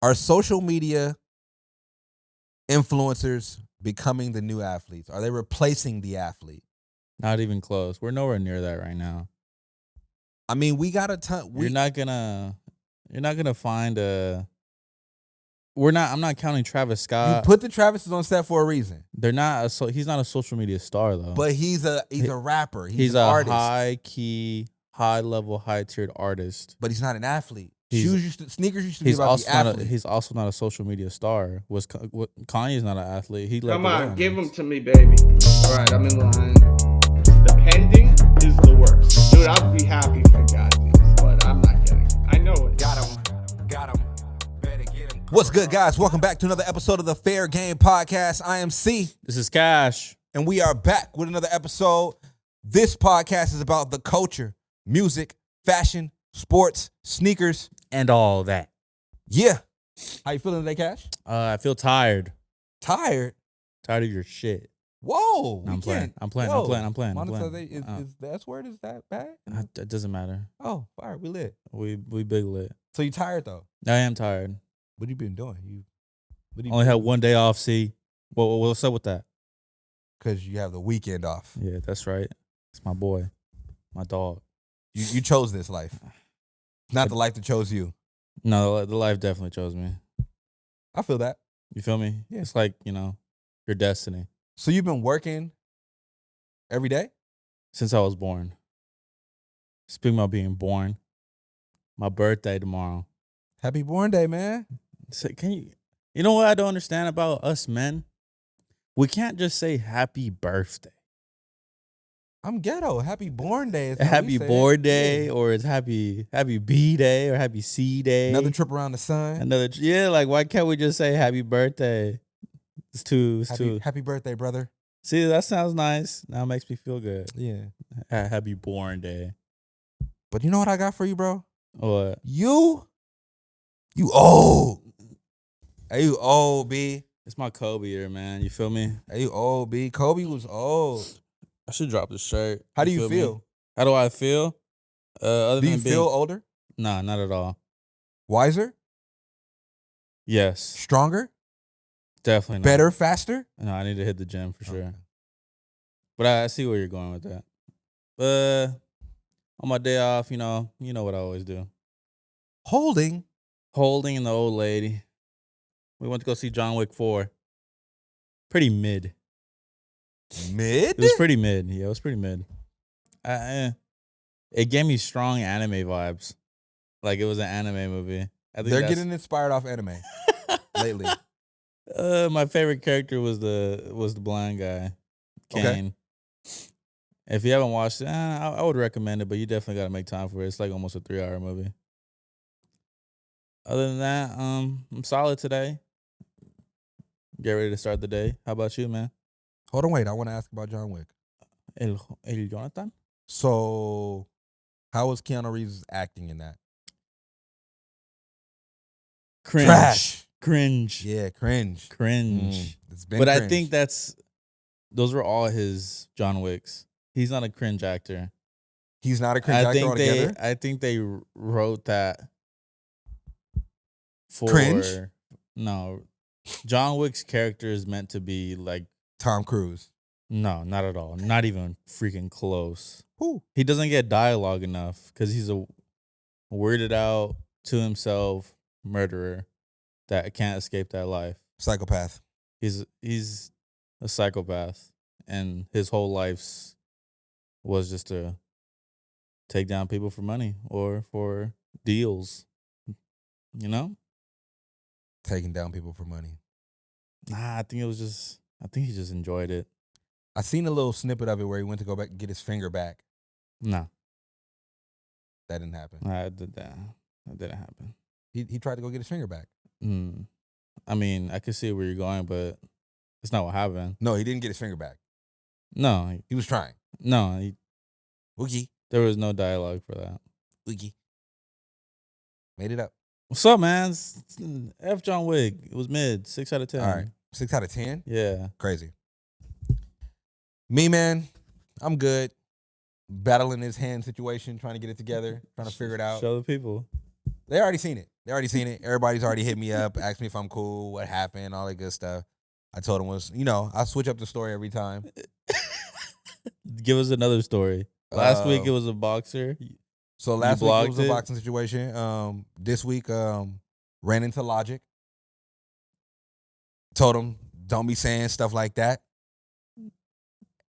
Are social media influencers becoming the new athletes? Are they replacing the athlete? Not even close. We're nowhere near that right now. I mean, we got a ton. You're not gonna find a. I'm not counting Travis You Scott. put the Travises on set for a reason. They're not. He's not a social media star though. But he's a rapper. He's an a artist. high key, high level, high tiered artist. But he's not an athlete. Sneakers used to be He's about also the athlete. he's also not a social media star. Kanye's not an athlete. He Come on, give him to me, baby. All right, I'm in line. The pending is the worst, dude. I'll be happy if I got these, but I'm not getting it. I know it. Got him. Better get him. What's good, guys? Welcome back to another episode of the Fair Game Podcast. I am C. This is Cash, and we are back with another episode. This podcast is about the culture, music, fashion, sports, sneakers, and all that. Yeah. How you feeling today, Cash? I feel tired. Tired? Tired of your shit. Whoa. I'm playing. Is the S word, is that bad? It doesn't matter. Oh, all right. We lit. We big lit. So you tired, though? I am tired. What have you been doing? Only had one day off, C. What's up with that? Because you have the weekend off. Yeah, that's right. It's my boy. My dog. You chose this life. Not the life that chose you. No, the life definitely chose me. I feel that. You feel me? Yeah. It's like, your destiny. So you've been working every day? Since I was born. Speaking about being born, my birthday tomorrow. Happy born day, man. So you know what I don't understand about us men? We can't just say happy birthday. I'm ghetto. Happy born day. Happy born day, or it's happy B day, or happy C day. Another trip around the sun. Like why can't we just say happy birthday? It's too. Happy birthday, brother. See, that sounds nice. Now it makes me feel good. Yeah. Happy born day. But you know what I got for you, bro? What? You old. Hey, you old, B. It's my Kobe year, man. You feel me? Hey, you old, B. Kobe was old. I should drop the shirt. How do you feel? How do I feel? Do you feel older? Nah, not at all. Wiser? Yes. Stronger? Definitely not. Better, faster? No, I need to hit the gym for sure. Okay. But I see where you're going with that. On my day off, you know what I always do. Holding and the old lady. We went to go see John Wick 4. Pretty mid. Mid? It was pretty mid. Yeah, it was pretty mid. It gave me strong anime vibes. Like it was an anime movie. I think they're getting inspired off anime lately. My favorite character was the blind guy, Kane. Okay. If you haven't watched it, I would recommend it, but you definitely got to make time for it. It's like almost a 3-hour movie. Other than that, I'm solid today. Get ready to start the day. How about you, man? Hold on, wait. I want to ask about John Wick. El Jonathan? So, how was Keanu Reeves acting in that? Cringe. Trash. Cringe. Yeah, cringe. It's been but cringe. I think those were all his John Wicks. He's not a cringe actor. He's not a cringe actor altogether? I think they wrote that for... Cringe? No. John Wick's character is meant to be like... Tom Cruise. No, not at all. Not even freaking close. Who? He doesn't get dialogue enough because he's a weirded out, to himself murderer that can't escape that life. Psychopath. He's a psychopath, and his whole life was just to take down people for money or for deals. You know? Taking down people for money. Nah, I think he just enjoyed it. I seen a little snippet of it where he went to go back and get his finger back. No. That didn't happen. That didn't happen. He tried to go get his finger back. I mean, I could see where you're going, but that's not what happened. No, he didn't get his finger back. No. He was trying. No. Oogie. There was no dialogue for that. Oogie. Made it up. What's up, man? F John Wick. It was mid. 6 out of 10. All right. 6 out of 10? Yeah. Crazy. Me, man, I'm good. Battling his hand situation, trying to get it together, trying to figure it out. Show the people. They already seen it. They already seen it. Everybody's already hit me up, asked me if I'm cool, what happened, all that good stuff. I told them I switch up the story every time. Give us another story. Last week it was a boxer. So last week it blocked was a it? boxing situation. This week, ran into Logic. Told him, don't be saying stuff like that.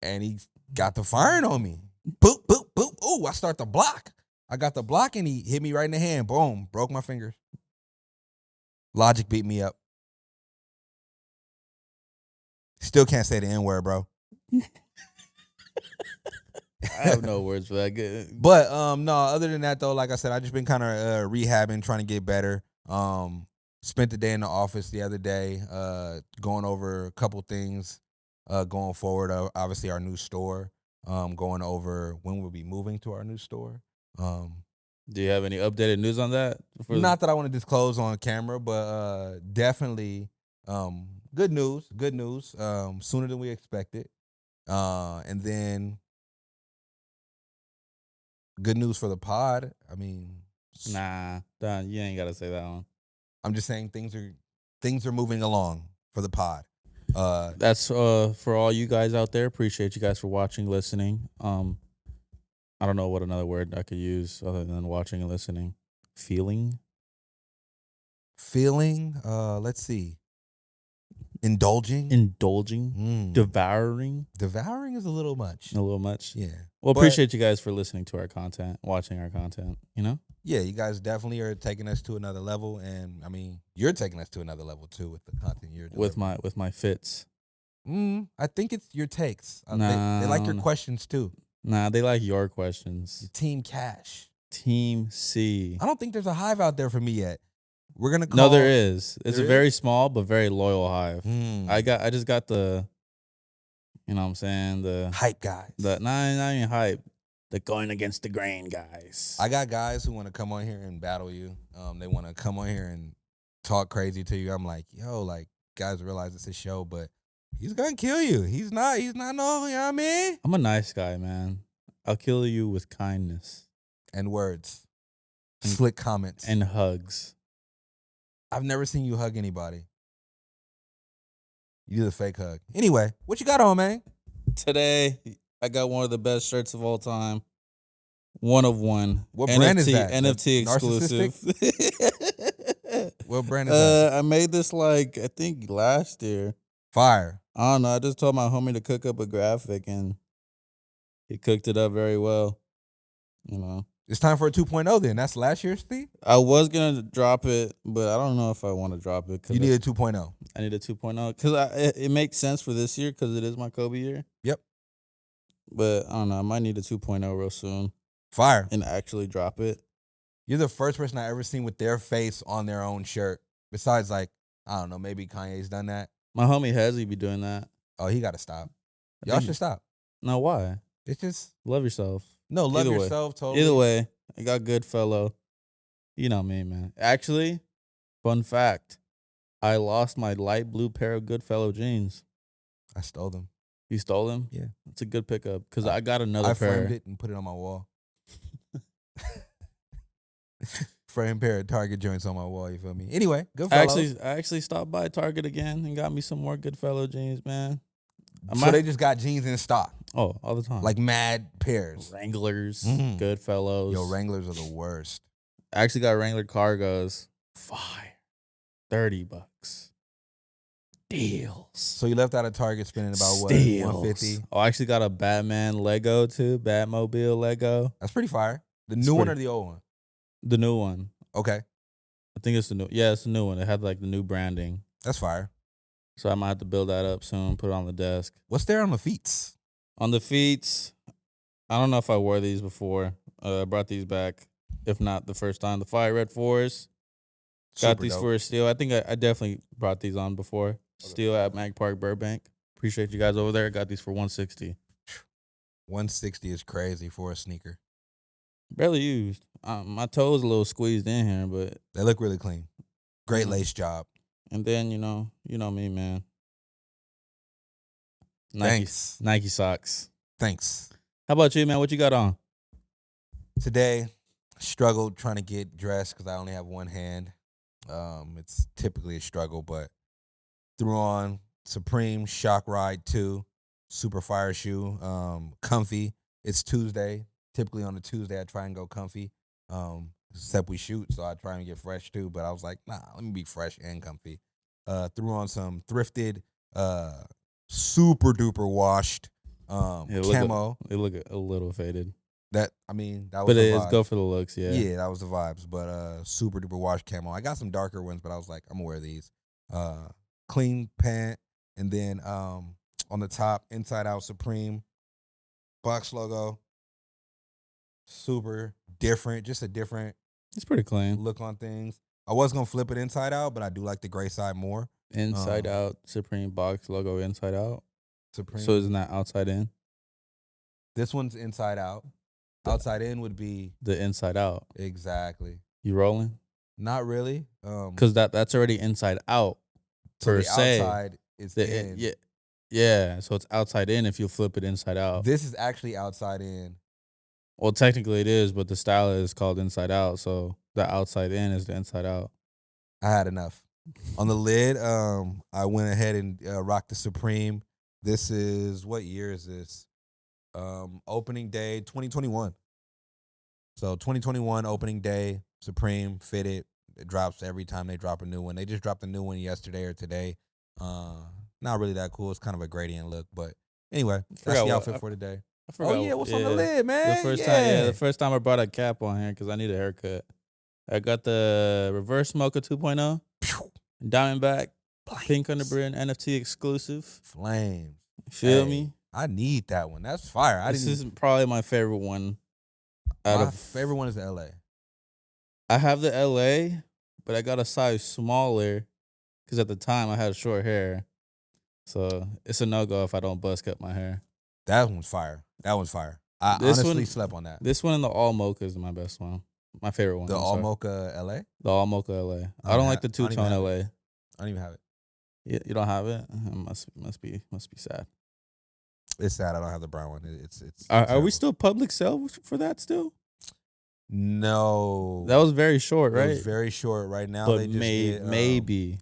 And he got the firing on me. Boop, boop, boop. Ooh, I start to block. I got the block and he hit me right in the hand. Boom, broke my fingers. Logic beat me up. Still can't say the N-word, bro. I have no words for that. Good. But no, other than that though, like I said, I just been kind of rehabbing, trying to get better. Spent the day in the office the other day, going over a couple things, going forward. Obviously, our new store. Going over when we'll be moving to our new store. Do you have any updated news on that? Not that I want to disclose on camera, but definitely good news. Good news. Sooner than we expected. And then good news for the pod. I mean, Nah, Don, you ain't gotta say that one. I'm just saying things are moving along for the pod. That's for all you guys out there. Appreciate you guys for watching, listening. I don't know what another word I could use other than watching and listening. Feeling. Let's see. Indulging. Devouring. Devouring is a little much. A little much. Yeah. Well, But- appreciate you guys for listening to our content, watching our content. Yeah, you guys definitely are taking us to another level, and I mean, you're taking us to another level too with the content you're doing. with my fits. I think it's your takes. Nah, they like your no. questions too. Nah, they like your questions. Team Cash. Team C. I don't think there's a hive out there for me yet. We're gonna call. No, there is. It's There a very is? small but very loyal hive. Mm, I just got the, you know what I'm saying, the hype guys. not even hype. The going against the grain guys. I got guys who want to come on here and battle you. They want to come on here and talk crazy to you. I'm like, yo, like, guys realize it's a show, but he's gonna kill you. He's not no, you know what I mean? I'm a nice guy, man. I'll kill you with kindness And words. And- Slick comments. and hugs. I've never seen you hug anybody. You do the fake hug. Anyway, what you got on, man? Today, I got one of the best shirts of all time. One of one. What NFT, brand is that? NFT Narcissistic? exclusive. What brand is that? I made this I think last year. Fire. I don't know. I just told my homie to cook up a graphic and he cooked it up very well. It's time for a 2.0 then. That's last year's Steve? I was going to drop it, but I don't know if I want to drop it. You need a 2.0. I need a 2.0 because it makes sense for this year because it is my Kobe year. Yep. But I don't know. I might need a 2.0 real soon Fire. and actually drop it. You're the first person I ever seen with their face on their own shirt. Besides, like, I don't know, maybe Kanye's done that. My homie Hezzy be doing that. Oh, he got to stop. I Y'all think- should stop. No, why? It's just, Love yourself. no, love Either way. yourself totally. Either way, I got Goodfellow. You know me, man. Actually, fun fact, I lost my light blue pair of Goodfellow jeans. I stole them. You stole them? Yeah. It's a good pickup because I got another I pair. framed it and put it on my wall. Frame pair of Target joints on my wall, you feel me? Anyway, good I fellow. actually stopped by Target again and got me some more Goodfellow jeans, man. So they just got jeans in stock, Oh, all the time. like mad pairs. Wranglers, Mhm. Goodfellows. Yo, Wranglers are the worst. I actually got Wrangler cargos. Fire. $30. Deals. So you left out of Target spending about what, Steals. $150? Oh, I actually got a Batman Lego too. Batmobile Lego. That's pretty fire. The It's new one or pretty- the old one? The new one. Okay, I think it's the new. Yeah, it's the new one. It had like the new branding. that's fire. So I might have to build that up soon. Put it on the desk. What's there on the feet? On the feet, I don't know if I wore these before. I brought these back. If not the first time, the Fire Red Forest. Got Super these dope. for a steal. I think I definitely brought these on before. Steal at Mag Park Burbank. Appreciate you guys over there. Got these for $160. 160 is crazy for a sneaker. Barely used. My toes a little squeezed in here, but They look really clean. Great Mhm. lace job. and then you know me, man. Thanks. Nike socks. Thanks. How about you, man? What you got on? Today, struggled trying to get dressed because I only have one hand. It's typically a struggle, but threw on Supreme Shock Ride 2, super fire shoe, comfy. It's Tuesday. Typically on a Tuesday, I try and go comfy. Except we shoot, so I try and get fresh too. But I was like, nah, let me be fresh and comfy. Threw on some thrifted, super duper washed camo. They look a little faded, That that was but the it's vibes. go for the looks. Yeah. Yeah, that was the vibes. But super duper washed camo. I got some darker ones, but I was like, I'm gonna wear these. Clean pant, and then on the top, inside out Supreme box logo. Super different, just a different It's pretty clean. look on things. I was gonna flip it inside out, but I do like the gray side more. Inside out, Supreme box logo inside out. Supreme. So isn't that outside in? This one's inside out. Outside in would be The inside out. exactly. You rolling? Not really. Because that's already inside out So per the se. outside is in. Yeah. So it's outside in if you flip it inside out. This is actually outside in. Well, technically it is, but the style is called inside out. So the outside in is the inside out. I had enough. On the lid, I went ahead and rocked the Supreme. This is, what year is this? Opening day 2021. So 2021 opening day, Supreme fitted. It drops every time they drop a new one. They just dropped a new one yesterday or today. Not really that cool. It's kind of a gradient look, but anyway, that's the outfit for today. I forgot. Oh yeah, what's on the lid, man? The first time I brought a cap on here because I need a haircut. I got the Reverse Mocha 2.0, Diamondback, Pink Underbrim NFT exclusive. Flames. Feel me? I need that one. That's fire. This is probably my favorite one. My favorite one is the LA. I have the LA, but I got a size smaller because at the time I had short hair. So it's a no-go if I don't buzz cut my hair. That one's fire. I honestly slept on that. This one and the All Mocha is my best one. My favorite one. The All Mocha LA? The All Mocha LA. I don't like the two-tone LA. I don't even have it. You don't have it? Must be sad. It's sad I don't have the brown one. It's Are we still public sale for that still? No. That was very short, right? It was very short. Right now but they just maybe.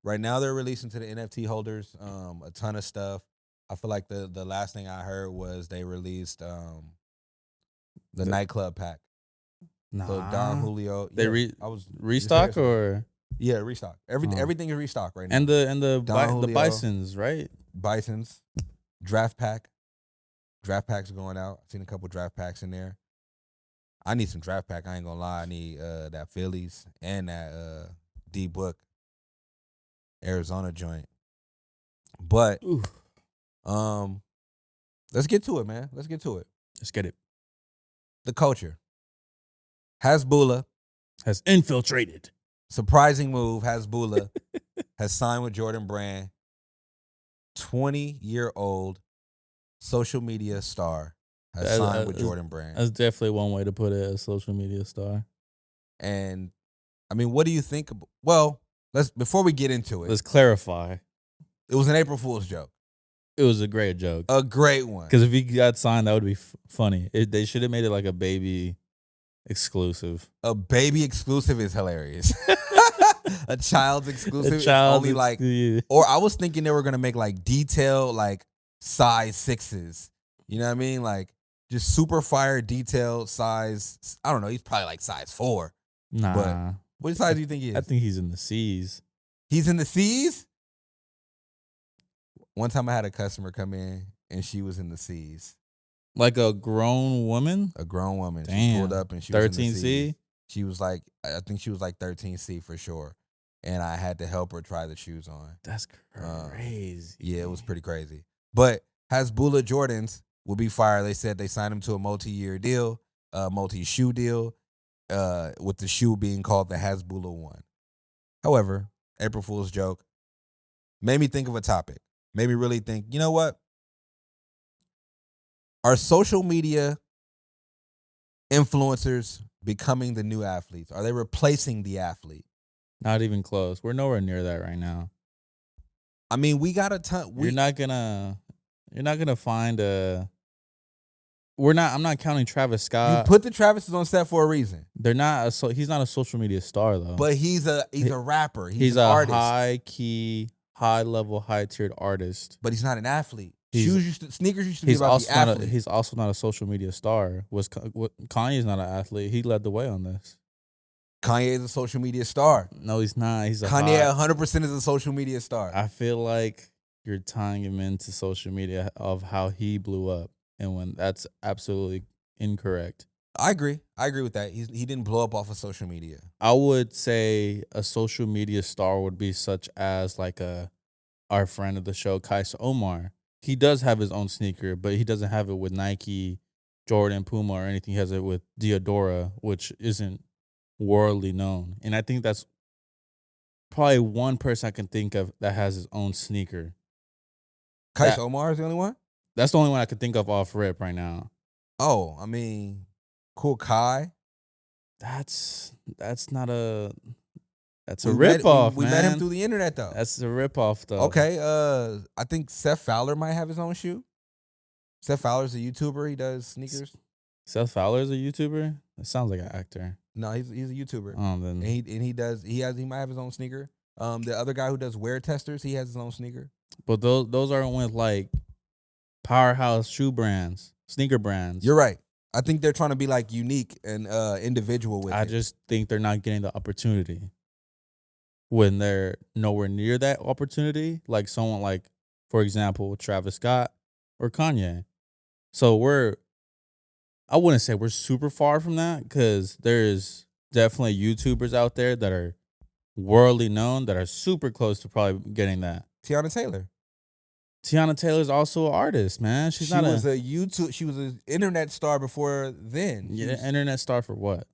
Right now they're releasing to the NFT holders a ton of stuff. I feel like the last thing I heard was they released the nightclub pack. Nah. So Don Julio. I was restock or restock. Everything is restock right now. And the Don the Bisons, right? Bisons. Draft pack. Draft packs are going out. I've seen a couple draft packs in there. I need some draft pack. I ain't gonna lie. I need that Phillies and that D Book Arizona joint. But let's get to it, man. Let's get to it. Let's get it. The culture. Hasbulla has infiltrated. Surprising move. Hasbulla has signed with Jordan Brand. 20-year-old social media star has signed with Jordan Brand. That's definitely one way to put it, a social media star. And I mean, what do you think? Well, before we get into it, let's clarify. It was an April Fool's joke. It was a great joke. A great one. Because if he got signed, that would be funny. They should have made it like a baby exclusive. A baby exclusive is hilarious. A child's exclusive. Or I was thinking they were gonna make like detail, like size 6s. You know what I mean? Like just super fire detailed size. I don't know. He's probably like size 4. Nah. But what size do you think he is? I think he's in the C's. He's in the C's? One time I had a customer come in and she was in the C's. Like a grown woman? A grown woman. Damn. She pulled up and she was in the 13C? C's. She was like, I think she was like 13C for sure. And I had to help her try the shoes on. That's crazy. Yeah, it was pretty crazy. But Hasbulla Jordans will be fire. They said they signed him to a multi-year deal, multi-shoe deal, with the shoe being called the Hasbulla One. However, April Fool's joke made me think of a topic. Made me really think, you know what? Are social media influencers becoming the new athletes? Are they replacing the athlete? Not even close. We're nowhere near that right now. I mean, we got a ton. You're not gonna find a I'm not counting Travis You Scott. put the Travises on set for a reason. They're not. He's not a social media star though. But he's a rapper. He's a an artist. high key, high level, high tiered artist. But he's not an athlete. Sneakers used to be He's about also the athlete. he's also not a social media star. Kanye's not an athlete. He led the way on this. Kanye is a social media star. No, he's not. He's Kanye 100% is a social media star. I feel like you're tying him into social media of how he blew up, and when that's absolutely incorrect. I agree with that. He didn't blow up off of social media. I would say a social media star would be such as like our friend of the show, Kais Omar. He does have his own sneaker, but he doesn't have it with Nike, Jordan, Puma, or anything. He has it with Diodora, which isn't worldly known. And I think that's probably one person I can think of that has his own sneaker. Kais Omar is the only one? That's the only one I can think of off rip right now. Oh, I mean, Cool Kai. That's not a... That's a ripoff, we met him through the internet, though. That's a ripoff, though. Okay, I think Seth Fowler might have his own shoe. Seth Fowler's a YouTuber. He does sneakers. Seth Fowler's a YouTuber? That sounds like an actor. No, he's a YouTuber. Then He might have his own sneaker. The other guy who does wear testers, he has his own sneaker. But those aren't with like powerhouse shoe brands, sneaker brands. You're right. I think they're trying to be like unique and individual with it. I just think they're not getting the opportunity. When they're nowhere near that opportunity, like someone like, for example, Travis Scott or Kanye. So I wouldn't say we're super far from that because there's definitely YouTubers out there that are worldly known that are super close to probably getting that. Tiana Taylor. Tiana Taylor's also an artist, man. She was an internet star before then. Yeah, internet star for what?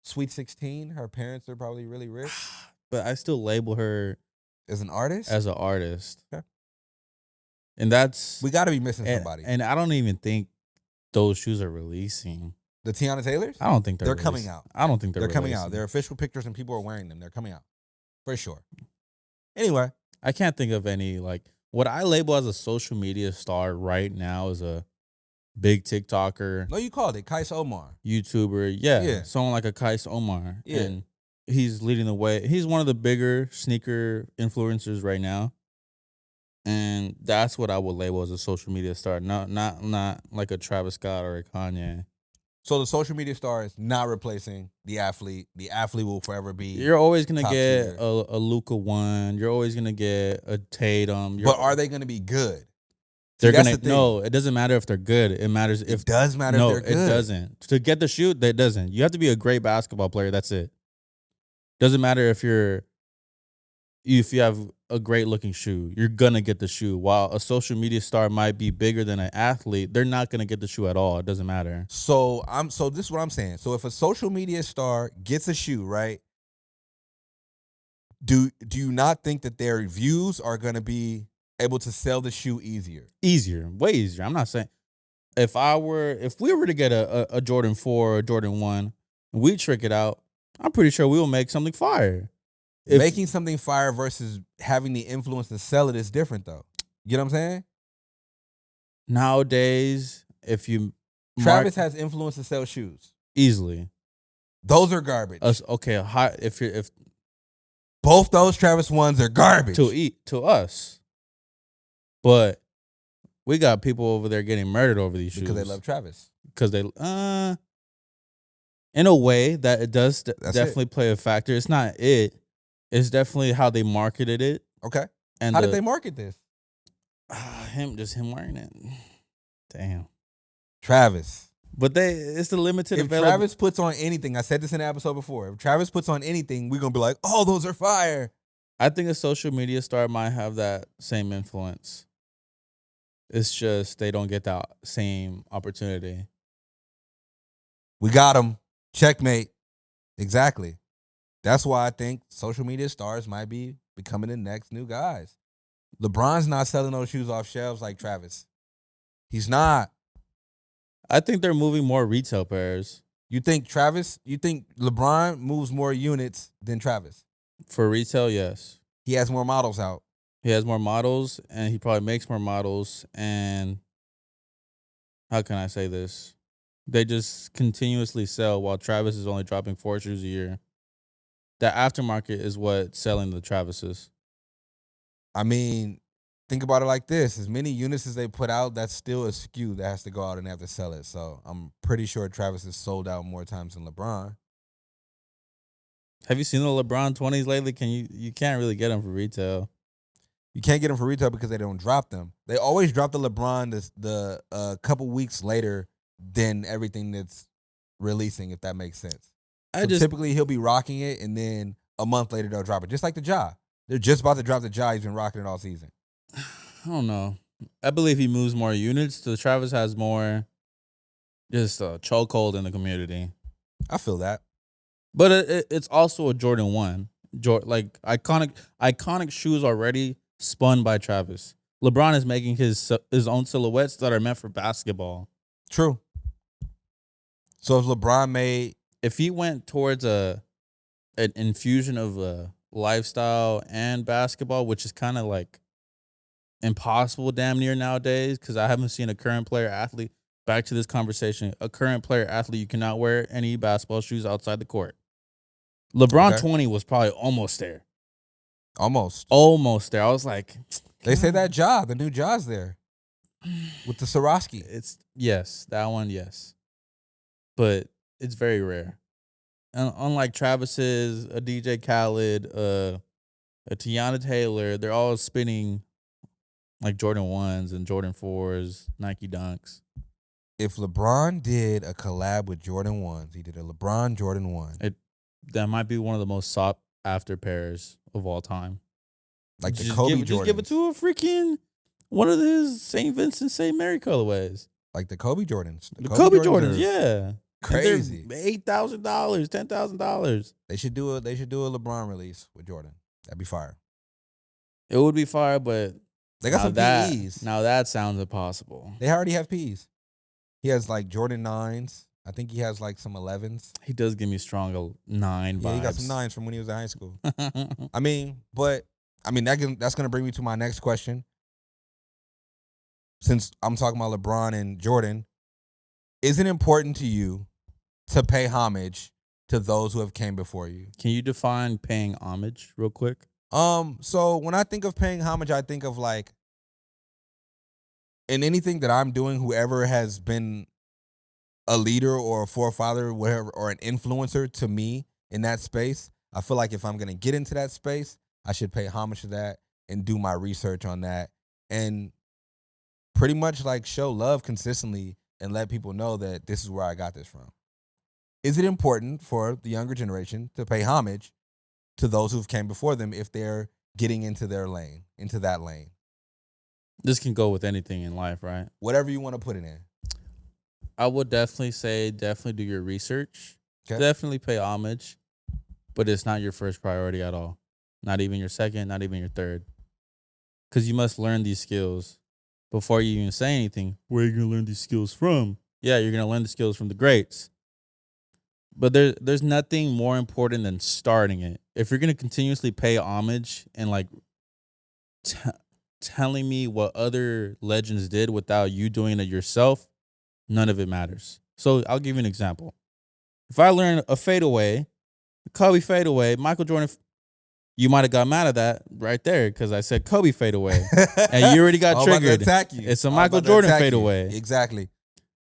Sweet 16. Her parents are probably really rich. But I still label her as an artist. Okay. And we got to be missing somebody. And I don't even think those shoes are releasing. The Tiana Taylors? I don't think they're coming out. I don't think they're coming out. They're official pictures and people are wearing them. They're coming out for sure. Anyway, I can't think of any like what I label as a social media star right now is a big TikToker. No, you called it Kais Omar. YouTuber. Yeah. Someone like a Kais Omar. Yeah. And he's leading the way. He's one of the bigger sneaker influencers right now. And that's what I would label as a social media star. Not like a Travis Scott or a Kanye. So the social media star is not replacing the athlete. The athlete will forever be. You're always gonna get a Luka one. You're always gonna get a Tatum. But are they gonna be good? They're gonna no. It doesn't matter if they're good. It matters if it does matter. No, if they're good. It doesn't. To get the shoot, that doesn't. You have to be a great basketball player. That's it. Doesn't matter if you have a great looking shoe. You're gonna get the shoe. While a social media star might be bigger than an athlete, they're not gonna get the shoe at all. It doesn't matter. So this is what I'm saying. So if a social media star gets a shoe, right? Do you not think that their views are gonna be able to sell the shoe easier? Easier, way easier. I'm not saying if we were to get a Jordan 4 or a Jordan 1 and we trick it out, I'm pretty sure we will make something fire. Making something fire versus having the influence to sell it is different, though. You know what I'm saying? Nowadays, if you Travis has influence to sell shoes easily, those are garbage. Okay, if both those Travis ones are garbage to us, but we got people over there getting murdered over these shoes because they love Travis. Because they in a way that it does definitely play a factor. It's not it. It's definitely how they marketed it. Okay. And how did they market this? Him wearing it. Damn. Travis. But it's the limited If Travis puts on anything, I said this in the episode before. If Travis puts on anything, we're going to be like, oh, those are fire. I think a social media star might have that same influence. It's just they don't get that same opportunity. We got them. Checkmate. Exactly. That's why I think social media stars might be becoming the next new guys. LeBron's not selling those shoes off shelves like Travis. He's not. I think they're moving more retail pairs. You think LeBron moves more units than Travis? For retail, yes. He has more models out. He has more models, and he probably makes more models. And how can I say this? They just continuously sell while Travis is only dropping 4 shoes a year. The aftermarket is what's selling the Travises. I mean, think about it like this: as many units as they put out, that's still a SKU that has to go out and have to sell it. So I'm pretty sure Travis has sold out more times than LeBron. Have you seen the LeBron 20s lately? You can't really get them for retail. You can't get them for retail because they don't drop them. They always drop the LeBron the couple weeks later than everything that's releasing, if that makes sense. So typically he'll be rocking it, and then a month later they'll drop it. Just like the Ja. They're just about to drop the Ja. He's been rocking it all season. I don't know. I believe he moves more units. So Travis has more just a chokehold in the community. I feel that. But it's also a Jordan 1. Like iconic shoes already spun by Travis. LeBron is making his own silhouettes that are meant for basketball. True. So if LeBron made... If he went towards an infusion of lifestyle and basketball, which is kind of like impossible damn near nowadays, because I haven't seen a current player athlete, back to this conversation, a current player athlete, you cannot wear any basketball shoes outside the court. LeBron 20 was probably almost there. Almost there. I was like, they say that Ja, the new Ja's there with the Swarovski. Yes, that one, yes. But it's very rare. And unlike Travis's, a DJ Khaled, a Tiana Taylor, they're all spinning like Jordan 1s and Jordan 4s, Nike Dunks. If LeBron did a collab with Jordan 1s, he did a LeBron Jordan 1. That might be one of the most sought after pairs of all time. Like the Kobe Jordans. Just give it to a freaking one of his St. Vincent St. Mary colorways. Like the Kobe Jordans. The Kobe Jordans, yeah. Crazy. $8,000, $10,000. They should do a LeBron release with Jordan. That'd be fire. It would be fire, but they got some PEs. Now that sounds impossible. They already have PEs. He has like Jordan 9s. I think he has like some 11s. He does give me strong 9 vibes. Yeah, he got some 9s from when he was in high school. I mean, that's going to bring me to my next question. Since I'm talking about LeBron and Jordan, is it important to you to pay homage to those who have came before you? Can you define paying homage real quick? So when I think of paying homage, I think of like in anything that I'm doing, whoever has been a leader or a forefather, whatever, or an influencer to me in that space, I feel like if I'm going to get into that space, I should pay homage to that and do my research on that and pretty much like show love consistently and let people know that this is where I got this from. Is it important for the younger generation to pay homage to those who've came before them if they're getting into their lane, into that lane? This can go with anything in life, right? Whatever you want to put it in. I would definitely say do your research. Okay. Definitely pay homage, but it's not your first priority at all. Not even your second, not even your third. Because you must learn these skills before you even say anything. Where are you going to learn these skills from? Yeah, you're going to learn the skills from the greats. But there's nothing more important than starting it. If you're going to continuously pay homage and like telling me what other legends did without you doing it yourself, none of it matters. So I'll give you an example. If I learn a fadeaway, Kobe fadeaway, Michael Jordan, you might have got mad at that right there because I said Kobe fadeaway, and you already got triggered. It's a Michael Jordan fadeaway. Exactly.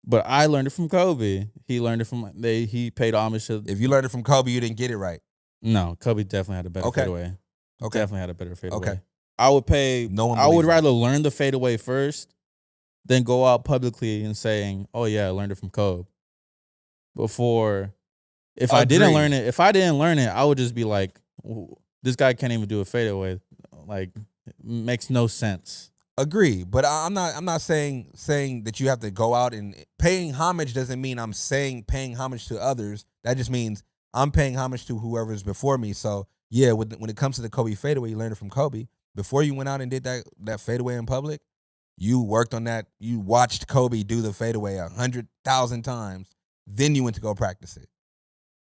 But I learned it from Kobe. He learned it from he paid homage to. If you learned it from Kobe, you didn't get it right. No, Kobe definitely had a better fadeaway. Okay, definitely had a better fadeaway. Okay, I would rather learn the fadeaway first than go out publicly and saying, "Oh yeah, I learned it from Kobe." Before, if I didn't learn it, I would just be like, "This guy can't even do a fadeaway." Like, it makes no sense. Agree, but I'm not saying that you have to go out and paying homage doesn't mean I'm saying paying homage to others. That just means I'm paying homage to whoever's before me. So yeah, when it comes to the Kobe fadeaway, you learned it from Kobe. Before you went out and did that fadeaway in public, you worked on that. You watched Kobe do the fadeaway 100,000 times. Then you went to go practice it.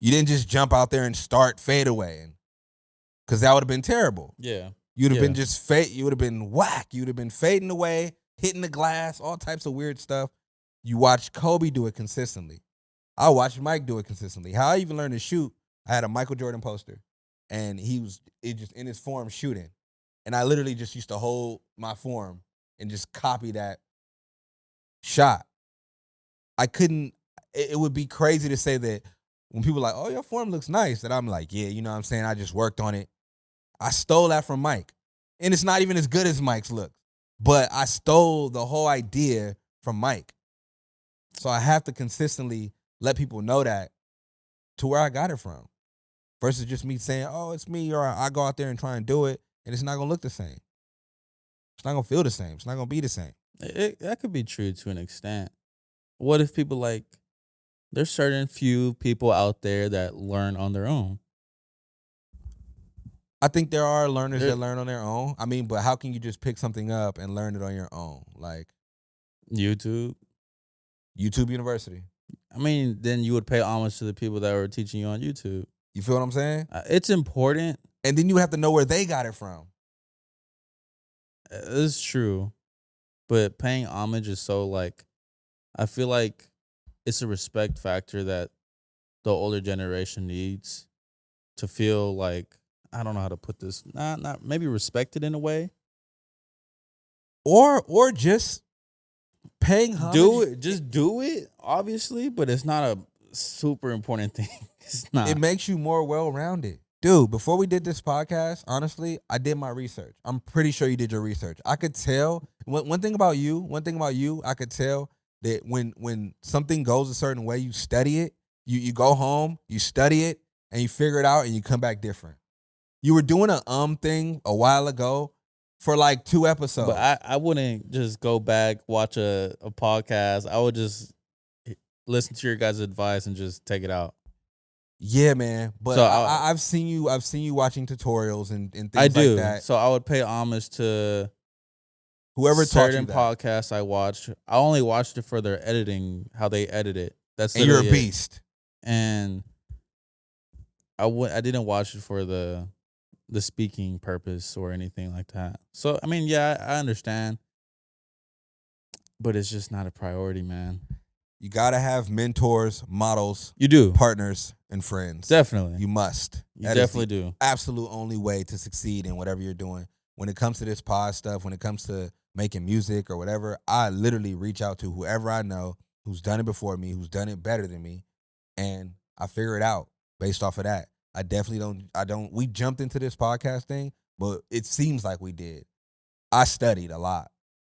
You didn't just jump out there and start fadeaway, because that would have been terrible. Yeah. You'd have been just you would have been whack. You'd have been fading away, hitting the glass, all types of weird stuff. You watch Kobe do it consistently. I watched Mike do it consistently. How I even learned to shoot, I had a Michael Jordan poster, and it just in his form shooting. And I literally just used to hold my form and just copy that shot. I couldn't, it would be crazy to say that when people are like, oh, your form looks nice, that I'm like, yeah, you know what I'm saying? I just worked on it. I stole that from Mike. And it's not even as good as Mike's look. But I stole the whole idea from Mike. So I have to consistently let people know that to where I got it from. Versus just me saying, oh, it's me, or I go out there and try and do it, and it's not going to look the same. It's not going to feel the same. It's not going to be the same. That could be true to an extent. What if people like, there's certain few people out there that learn on their own? I think there are learners that learn on their own. I mean, but how can you just pick something up and learn it on your own? Like YouTube University. I mean, then you would pay homage to the people that were teaching you on YouTube. You feel what I'm saying? It's important. And then you have to know where they got it from. It's true. But paying homage is so like, I feel like it's a respect factor that the older generation needs to feel like, I don't know how to put this, not maybe respected in a way. Or just paying homage. Do it, obviously, but it's not a super important thing. It's not. It makes you more well-rounded. Dude, before we did this podcast, honestly, I did my research. I'm pretty sure you did your research. I could tell one thing about you, I could tell that when something goes a certain way, you study it, you go home, you study it, and you figure it out, and you come back different. You were doing a thing a while ago for like 2 episodes. But I wouldn't just go back, watch a podcast. I would just listen to your guys' advice and just take it out. Yeah, man. But So I've seen you watching tutorials and things I do. like that. So I would pay homage to Whoever taught you certain that. podcasts I watched. I only watched it for their editing, how they edit it. That's And you're a literally it. beast. And I didn't watch it for the speaking purpose or anything like that. So I mean, yeah, I understand, but it's just not a priority, man. You gotta have mentors, models, You do, partners, and friends. definitely. You must. You That is definitely the do. absolute only way to succeed in whatever you're doing. When it comes to this pod stuff, when it comes to making music or whatever, I literally reach out to whoever I know who's done it before me, who's done it better than me, and I figure it out based off of that. I definitely don't. We jumped into this podcast thing, but it seems like we did. I studied a lot.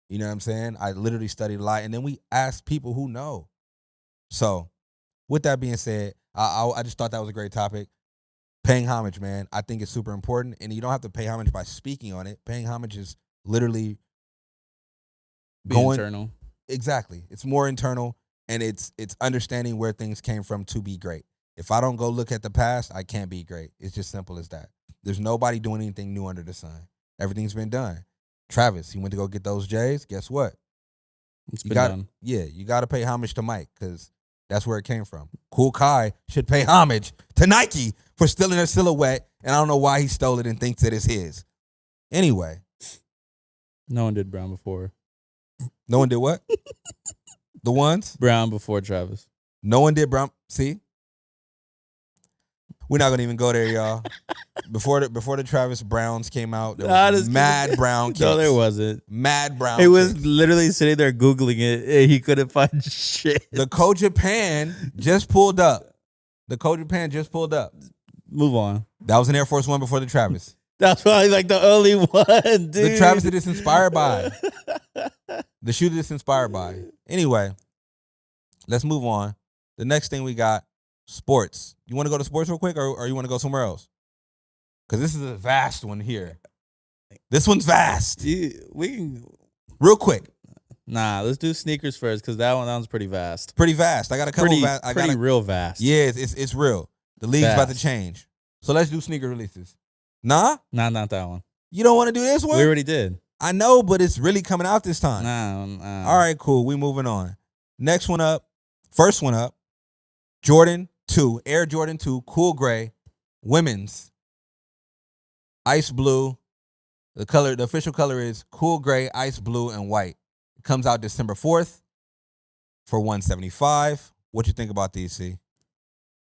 You know what I'm saying? I literally studied a lot, and then we asked people who know. So, with that being said, I just thought that was a great topic. Paying homage, man. I think it's super important, and you don't have to pay homage by speaking on it. Paying homage is literally Be internal. Exactly. It's more internal, and it's understanding where things came from to be great. If I don't go look at the past, I can't be great. It's just simple as that. There's nobody doing anything new under the sun. Everything's been done. Travis, he went to go get those J's. Guess what? It's You been got done. Yeah, you got to pay homage to Mike because that's where it came from. Cool Kai should pay homage to Nike for stealing their silhouette, and I don't know why he stole it and thinks that it's his. Anyway, No one did Brown before. no one did what? The ones? Brown before Travis. No one did Brown. See? We're not gonna even go there, y'all. Before the Travis Browns came out, there was mad brown kits. No, there wasn't. Mad brown. He was kits. literally sitting there Googling it. And he couldn't find shit. The Code Japan just pulled up. Move on. That was an Air Force One before the Travis. That's probably like the only one, dude. The Travis that it's inspired by. The shoe that it's inspired by. Anyway, let's move on. The next thing we got, sports. You want to go to sports real quick, or you want to go somewhere else? Because this is a vast one here. This one's vast. We can. Real quick. Nah, let's do sneakers first because that one's pretty vast. Pretty vast. I got a couple. Real vast. Yeah, it's real. The league's about to change. So let's do sneaker releases. Nah? Nah, not that one. You don't want to do this one? We already did. I know, but it's really coming out this time. Nah. All right, cool. We moving on. Next one up. First one up. Jordan 2. Air Jordan 2. Cool gray. Women's. Ice blue. The official color is cool gray, ice blue, and white. It comes out December 4th. for $175. What you think about these, C?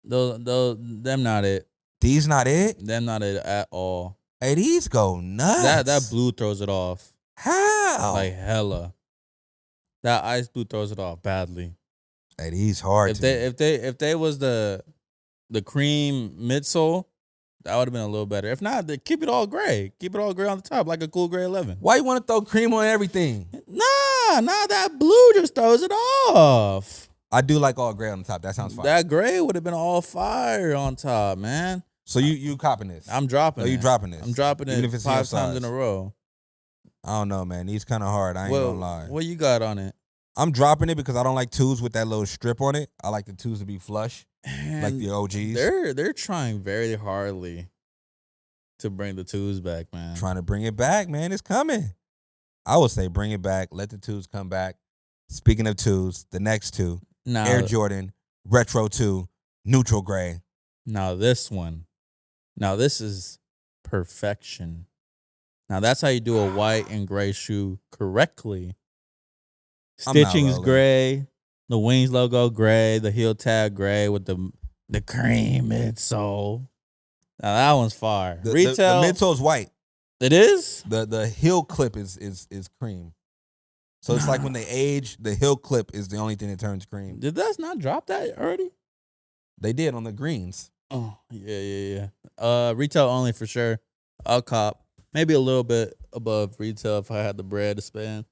Them not it. These not it? Them not it at all. Hey, these go nuts. That blue throws it off. How? Like hella. That ice blue throws it off badly. Hey, these hard. If they was the cream midsole, that would have been a little better. If not, keep it all gray. Keep it all gray on the top, like a cool gray 11. Why you want to throw cream on everything? Nah, that blue just throws it off. I do like all gray on the top. That sounds fire. That gray would have been all fire on top, man. So you copping this? I'm dropping it. You dropping this? I'm dropping it Even if it's 5 your times size. in a row. I don't know, man. These kind of hard. I ain't gonna lie. What you got on it? I'm dropping it because I don't like twos with that little strip on it. I like the twos to be flush, like the OGs. They're trying very hardly to bring the twos back, man. Trying to bring it back, man. It's coming. I would say bring it back. Let the twos come back. Speaking of twos, the next two, Now, Air Jordan Retro 2 Neutral Gray. Now this one. Now this is perfection. Now that's how you do a white and gray shoe correctly. I'm not Stitching's rolling. gray, the wings logo gray, the heel tab gray with the cream midsole. Now that one's fire. The Retail, midsole's white. it is. The heel clip is cream. So it's like when they age, the heel clip is the only thing that turns cream. Did that not drop that already? They did on the greens. Oh yeah. Retail only for sure. I'll cop maybe a little bit above retail if I had the bread to spend.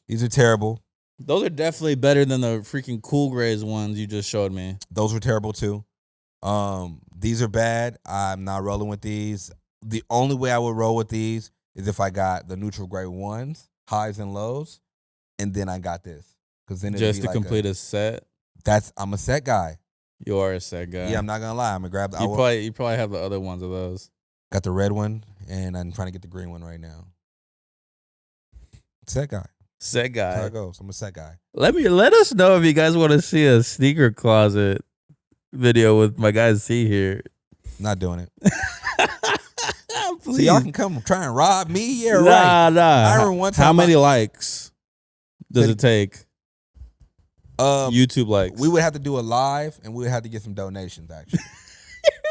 These are terrible. Those are definitely better than the freaking Cool Grays ones you just showed me. Those were terrible too. These are bad. I'm not rolling with these. The only way I would roll with these is if I got the neutral gray ones, highs and lows, and then I got this. Because then Just to complete a set. I'm a set guy. You are a set guy. Yeah, I'm not gonna lie. I'm gonna grab the. You probably have the other ones of those. Got the red one, and I'm trying to get the green one right now. Set guy. Set That's how guy. it goes. I'm a set guy. Let us know if you guys want to see a sneaker closet video with my guy C here. Not doing it. Please. So y'all can come try and rob me. Yeah, right. Nah. I remember one time How many likes does it take? YouTube likes. We would have to do a live, and we would have to get some donations. Actually,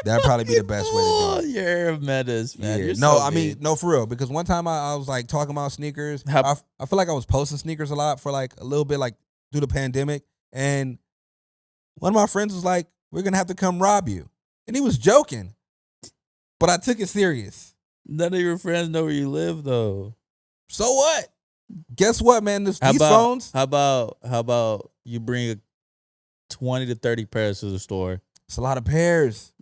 that'd probably be the best way to do it. You're a menace, man. Yeah. You're No, so I mean, mean. no, for real. Because one time I was like talking about sneakers. How- I feel like I was posting sneakers a lot for like a little bit, like through the pandemic. And one of my friends was like, "We're gonna have to come rob you," and he was joking, but I took it serious. None of your friends know where you live, though. So what? Guess what, man? These phones. How about you bring 20 to 30 pairs to the store? It's a lot of pairs.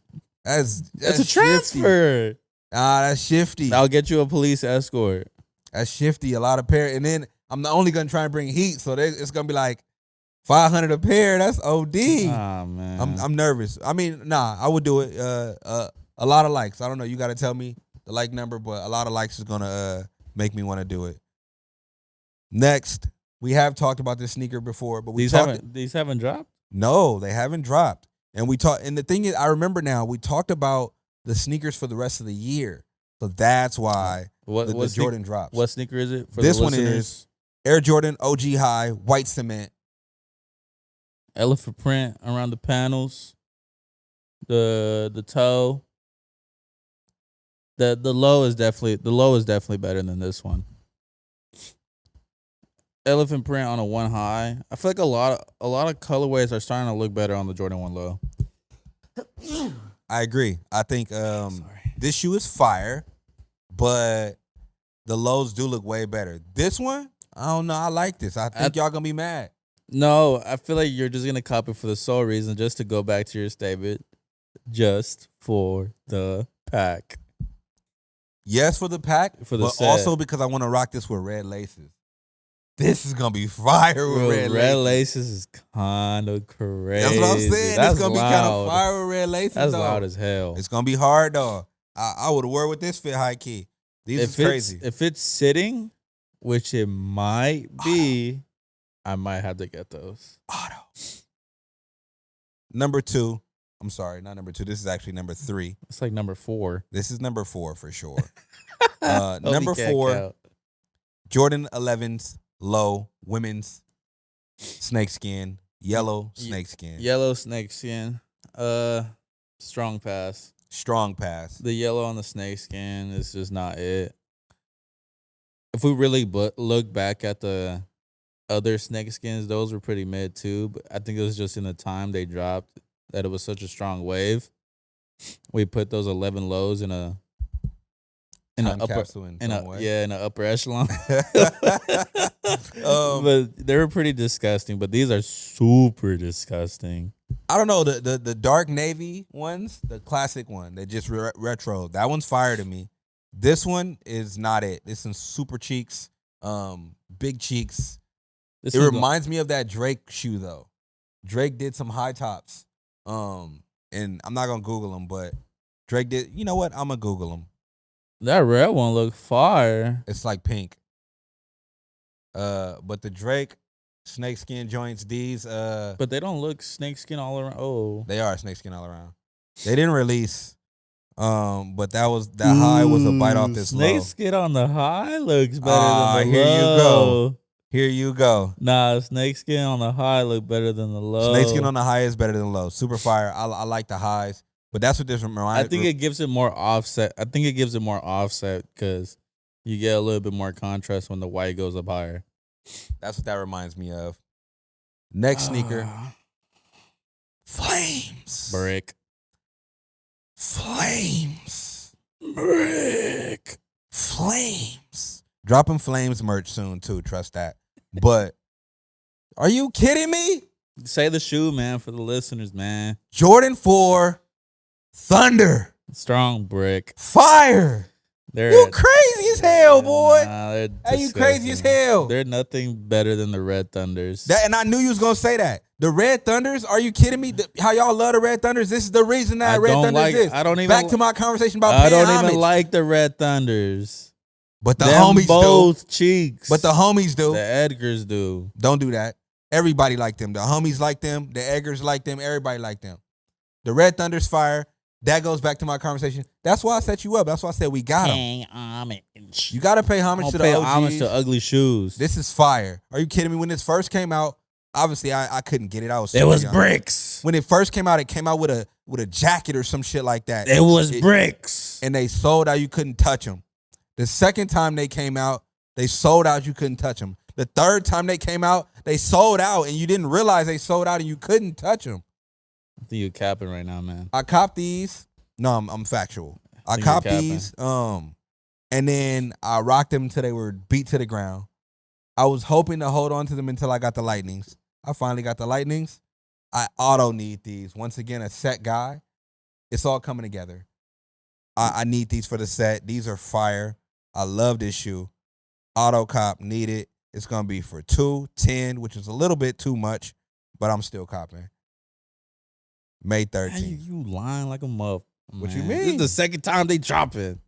That's It's a shifty. transfer. That's shifty. I'll get you a police escort. That's shifty. A lot of pair, and then I'm not only gonna try and bring heat, so it's gonna be like 500 a pair. That's OD. Ah, man. I'm nervous. I mean, nah, I would do it. A lot of likes. I don't know. You got to tell me the like number, but a lot of likes is gonna make me want to do it. Next, we have talked about this sneaker before, but these haven't dropped? No, they haven't dropped. And we talked. And the thing is, I remember now we talked about the sneakers for the rest of the year, so that's why the Jordan drops. What sneaker is it? For This the one listeners? is Air Jordan OG High White Cement. Elephant print around the panels. The toe. The low is definitely better than this one. Elephant print on a one high. I feel like a lot of colorways are starting to look better on the Jordan 1 low. I agree. I think this shoe is fire, but the lows do look way better. This one, I don't know. I like this. I think y'all gonna be mad. No, I feel like you're just gonna cop it for the sole reason, just to go back to your statement, just for the pack. Yes, for the pack, For the but set. also because I want to rock this with red laces. This is gonna be fire with Bro, red red laces. laces is kind of crazy. That's what I'm saying. That's It's gonna be kind of loud. fire with red laces. That's though. loud as hell. It's gonna be hard though. I would have worked with this fit high key. These is crazy. If it's sitting, which it might be, I might have to get those. Auto. Number 2. I'm sorry, not number 2. This is actually number 3. It's like number 4. This is number 4 for sure. Holy Number cat 4, cow. Jordan 11s low women's snakeskin, yellow snakeskin. Yellow snakeskin. Strong pass. Strong pass. The yellow on the snakeskin is just not it. If we really look back at the other snakeskins, those were pretty mid too. But I think it was just in the time they dropped that it was such a strong wave. We put those 11 lows in a upper in an upper echelon. But they were pretty disgusting. But these are super disgusting. I don't know the dark navy ones, the classic one. They just retro. That one's fire to me. This one is not it. This one's super cheeks, big cheeks. It reminds me of that Drake shoe though. Drake did some high tops, and I'm not gonna Google them, but Drake did. You know what? I'm gonna Google them. That red one look fire. It's like pink. But the Drake snakeskin joints, these but they don't look snakeskin all around. Oh, they are snakeskin all around. They didn't release. But that high was a bite off this low. Snakeskin on the high looks better than the here low. Here you go. Nah, snakeskin on the high look better than the low. Snakeskin on the high is better than low. Super fire. I like the highs, but that's what this reminds. I think it gives it more offset. Because you get a little bit more contrast when the white goes up higher. That's what that reminds me of. Next sneaker. Flames. Brick. Flames. Brick. Flames. Dropping Flames merch soon too, trust that. But are you kidding me? Say the shoe, man, for the listeners, man. Jordan 4 Thunder. Strong brick. Fire. You crazy as hell, boy. Hey, you crazy as hell. They're nothing better than the Red Thunders. And I knew you was gonna say that. The Red Thunders, are you kidding me? How y'all love the Red Thunders? This is the reason that Red Thunders is. I don't even back to my conversation about I paying don't homage. even like the Red Thunders. But the Them homies both do. cheeks. But the homies do. The Edgars do. Don't do that. Everybody like them. The homies like them. The Edgars like them. Everybody like them. The Red Thunders fire. That goes back to my conversation. That's why I set you up. That's why I said we got them. You got to pay homage to the OGs. Homage to ugly shoes. This is fire. Are you kidding me? When this first came out, obviously I couldn't get it. It was young. Bricks. When it first came out, it came out with a jacket or some shit like that. It was bricks. And they sold out. You couldn't touch them. The second time they came out, they sold out. You couldn't touch them. The third time they came out, they sold out, and you didn't realize they sold out, and you couldn't touch them. I think you're capping right now, man. I copped these. No, I'm factual. I copped these. And then I rocked them until they were beat to the ground. I was hoping to hold on to them until I got the Lightnings. I finally got the Lightnings. I auto need these. Once again, a set guy. It's all coming together. I need these for the set. These are fire. I love this shoe. Auto cop, need it. It's going to be for $210, which is a little bit too much, but I'm still copping. May 13th. You lying like a muff. What you mean? This is the second time they drop it.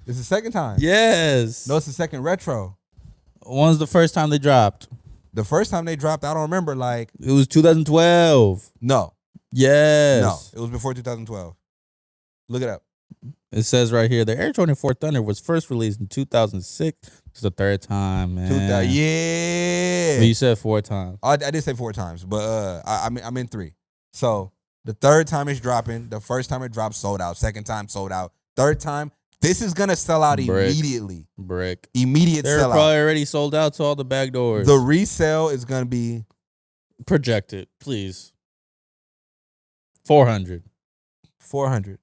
It's the second time? Yes. No, it's the second retro. When's the first time they dropped? The first time they dropped, I don't remember. Like it was 2012. No. Yes. No, it was before 2012. Look it up. It says right here, the Air Jordan 4 Thunder was first released in 2006. It's the third time, man. Yeah. But you said 4 times. I did say 4 times, but I'm in 3. So the third time it's dropping. The first time it dropped, sold out. Second time, sold out. Third time, this is gonna sell out immediately. Immediate They're sellout. probably already sold out to all the back doors. The resale is gonna be projected, please. 400. 400.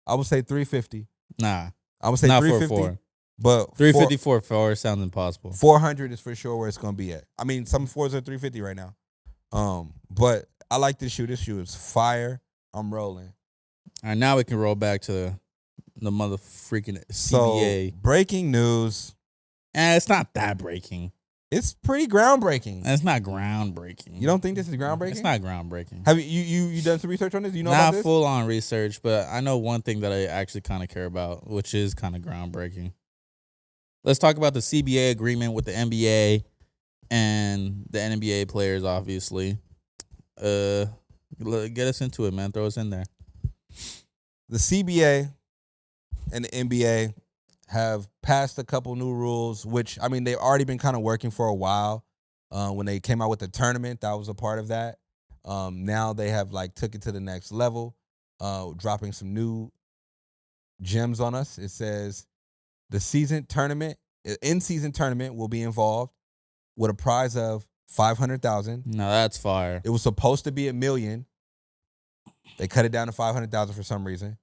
I would say 350. Nah. I would say not 350. But 354 4 sounds impossible. 400 is for sure where it's gonna be at. I mean, some 4s are 350 right now. But I like this shoe. This shoe is fire. I'm rolling. All right, now we can roll back to the mother freaking CBA. So, breaking news. It's not that breaking. It's pretty groundbreaking. It's not groundbreaking. You don't think this is groundbreaking? It's not groundbreaking. Have you done some research on this? You know not about this? Full on research, but I know one thing that I actually kind of care about, which is kind of groundbreaking. Let's talk about the CBA agreement with the NBA and the NBA players, obviously. Get us into it, man. Throw us in there. The CBA and the NBA have passed a couple new rules, which, I mean, they've already been kind of working for a while. When they came out with the tournament, that was a part of that. Now they have like took it to the next level, dropping some new gems on us. It says the in-season tournament will be involved with a prize of $500,000. No, that's fire. It was supposed to be $1 million. They cut it down to $500,000 for some reason.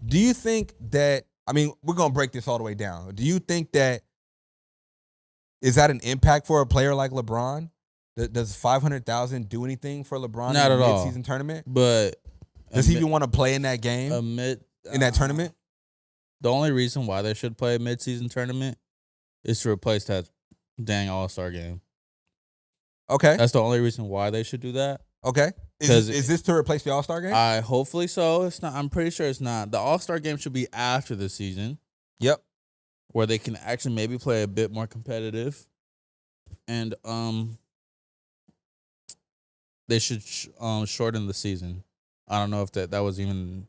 Do you think that? I mean, we're gonna break this all the way down. Do you think that is that an impact for a player like LeBron? Does $500,000 do anything for LeBron Not in at a all. mid-season tournament? But Does he even want to play in that game in that tournament? The only reason why they should play a mid-season tournament is to replace that dang All-Star game. Okay. That's the only reason why they should do that. Okay. Is this to replace the All-Star game? Hopefully so. It's not. I'm pretty sure it's not. The All-Star game should be after the season. Yep. Where they can actually maybe play a bit more competitive, and they should shorten the season. I don't know if that was even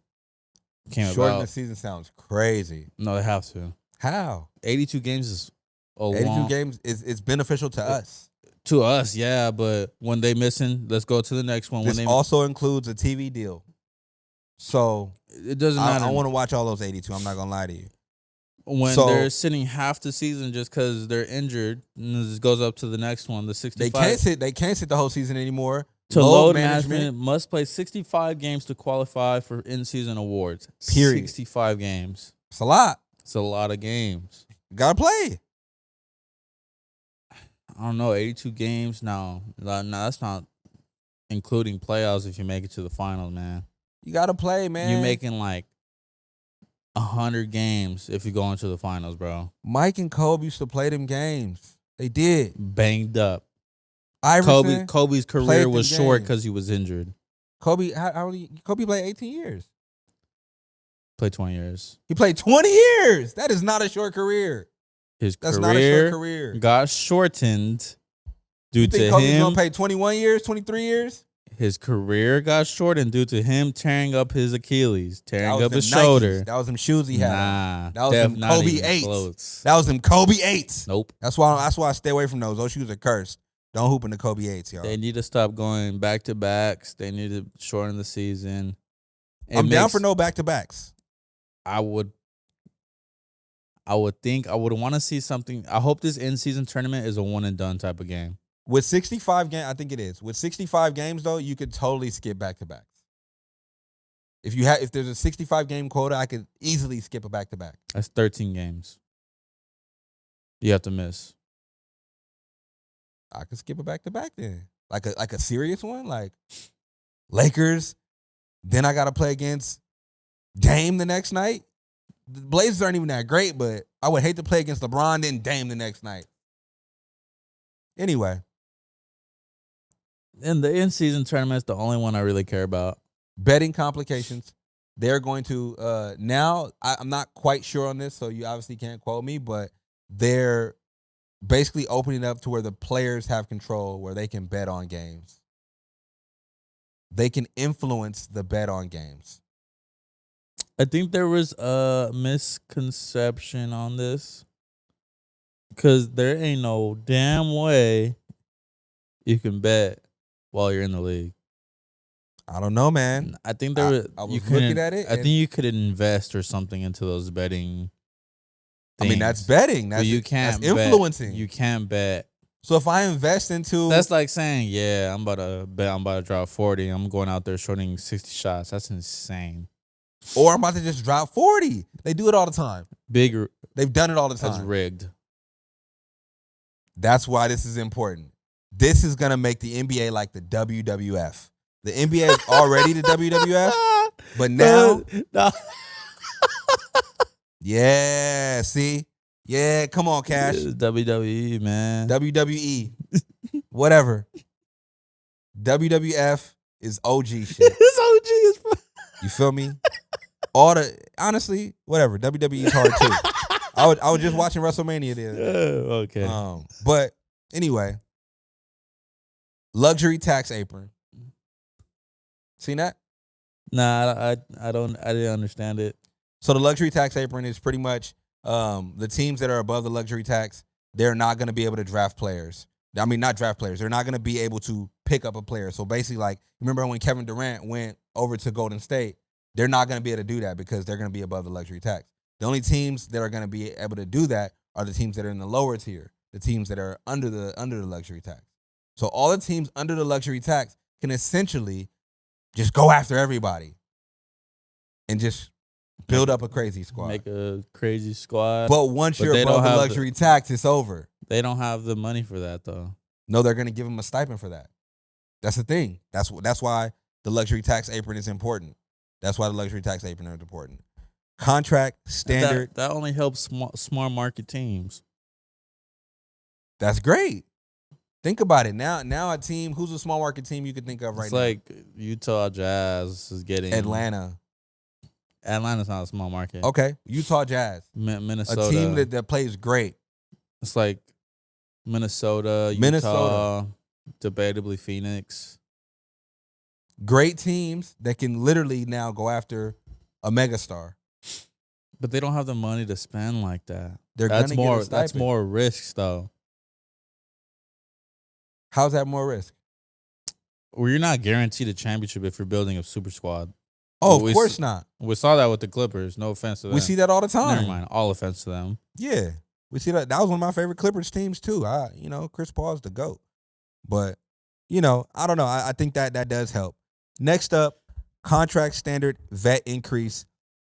came Shorten about. the season sounds crazy. No, they have to. How? 82 games is a 82 long games is beneficial to us. to us, yeah. But when they missing, let's go to the next one. This When they also includes a TV deal. So it doesn't matter. I want to watch all those 82. I'm not gonna lie to you. When So- they're sitting half the season just because they're injured, and this goes up to the next one, the 65. They can't sit the whole season anymore. To load management must play 65 games to qualify for in-season awards. Period. 65 games. It's a lot. It's a lot of games. You gotta play. I don't know, 82 games? No, that's not including playoffs if you make it to the finals, man. You gotta play, man. You're making like 100 games if you go into the finals, bro. Mike and Kobe used to play them games. They did. Banged up. Iverson, Kobe's played career them was short games. because he was injured. Kobe played 18 years. Played 20 years. He played 20 years. That is not a short career. His That's not a short career career. got shortened due You think to Kobe's him. gonna play 21 years, 23 years? His career got shortened due to him tearing up his Achilles, That tearing was up them his Nikes. shoulder. That was them shoes he had. Nah, That was them not Kobe even 8s. close. That was them Kobe 8s. Nope. That's why I stay away from those. Those shoes are cursed. Don't hoop in the Kobe 8s, y'all. They need to stop going back to backs. They need to shorten the season. I'm down for no back-to-backs. I would think I would want to see something. I hope this in-season tournament is a one and done type of game. With 65 games, I think it is. With 65 games, though, you could totally skip back-to-backs. If there's a 65 game quota, I could easily skip a back-to-back. That's 13 games. You have to miss. I could skip a back-to-back then. Like a serious one, like Lakers. Then I got to play against Dame the next night. The Blazers aren't even that great, but I would hate to play against LeBron then Dame the next night. Anyway, And the in-season tournament is the only one I really care about. betting complications. They're going to now. I'm not quite sure on this, so you obviously can't quote me, but they're basically opening up to where the players have control, where they can bet on games. They can influence the bet on games. I think there was a misconception on this because there ain't no damn way you can bet while you're in the league. I don't know, man. I think there was. I was you looking couldn't- at it I and- think you could invest or something into those betting. I mean, that's things. betting. But That's you can't that's bet. influencing. You can't bet. So if I invest into That's like saying, yeah, I'm about to bet. I'm about to drop 40. I'm going out there shooting 60 shots. That's insane. or I'm about to just drop 40. They do it all the time. Big. They've done it all the That's time. rigged. That's why this is important. This is gonna make the NBA like the WWF. The NBA is already the WWF, but now, No. yeah, see, yeah, come on, Cash, It's WWE, man. WWE, whatever. WWF is OG shit. It's OG as You feel me? Honestly, whatever. WWE is hard too. I was just watching WrestleMania the other day. Okay. But anyway, luxury tax apron. Seen that? Nah, I didn't understand it. So the luxury tax apron is pretty much the teams that are above the luxury tax, they're not going to be able to draft players. I mean, not draft players. They're not going to be able to pick up a player. So basically, like, remember when Kevin Durant went over to Golden State? They're not going to be able to do that because they're going to be above the luxury tax. The only teams that are going to be able to do that are the teams that are in the lower tier, the teams that are under the luxury tax. So all the teams under the luxury tax can essentially just go after everybody and just build up a crazy squad. Make a crazy squad. But once you're above the luxury tax, it's over. They don't have the money for that, though. No, they're going to give them a stipend for that. That's the thing. That's why the luxury tax apron is important. That's why the luxury tax apron is important. Contract standard. That only helps small market teams. That's great. Think about it. Now a team, who's a small market team you could think of right now? It's like Utah Jazz is getting Atlanta. Atlanta's not a small market. Okay. Utah Jazz. Minnesota. A team that plays great. It's like Minnesota, Utah, debatably Phoenix. Great teams that can literally now go after a megastar. But they don't have the money to spend like that. That's more risks, though. How's that more risk? Well, you're not guaranteed a championship if you're building a super squad. Oh, of course not. We saw that with the Clippers. No offense to them. We see that all the time. Never mind. All offense to them. Yeah. We see that. That was one of my favorite Clippers teams, too. Chris Paul's the GOAT. But, I don't know. I think that does help. Next up, contract standard vet increase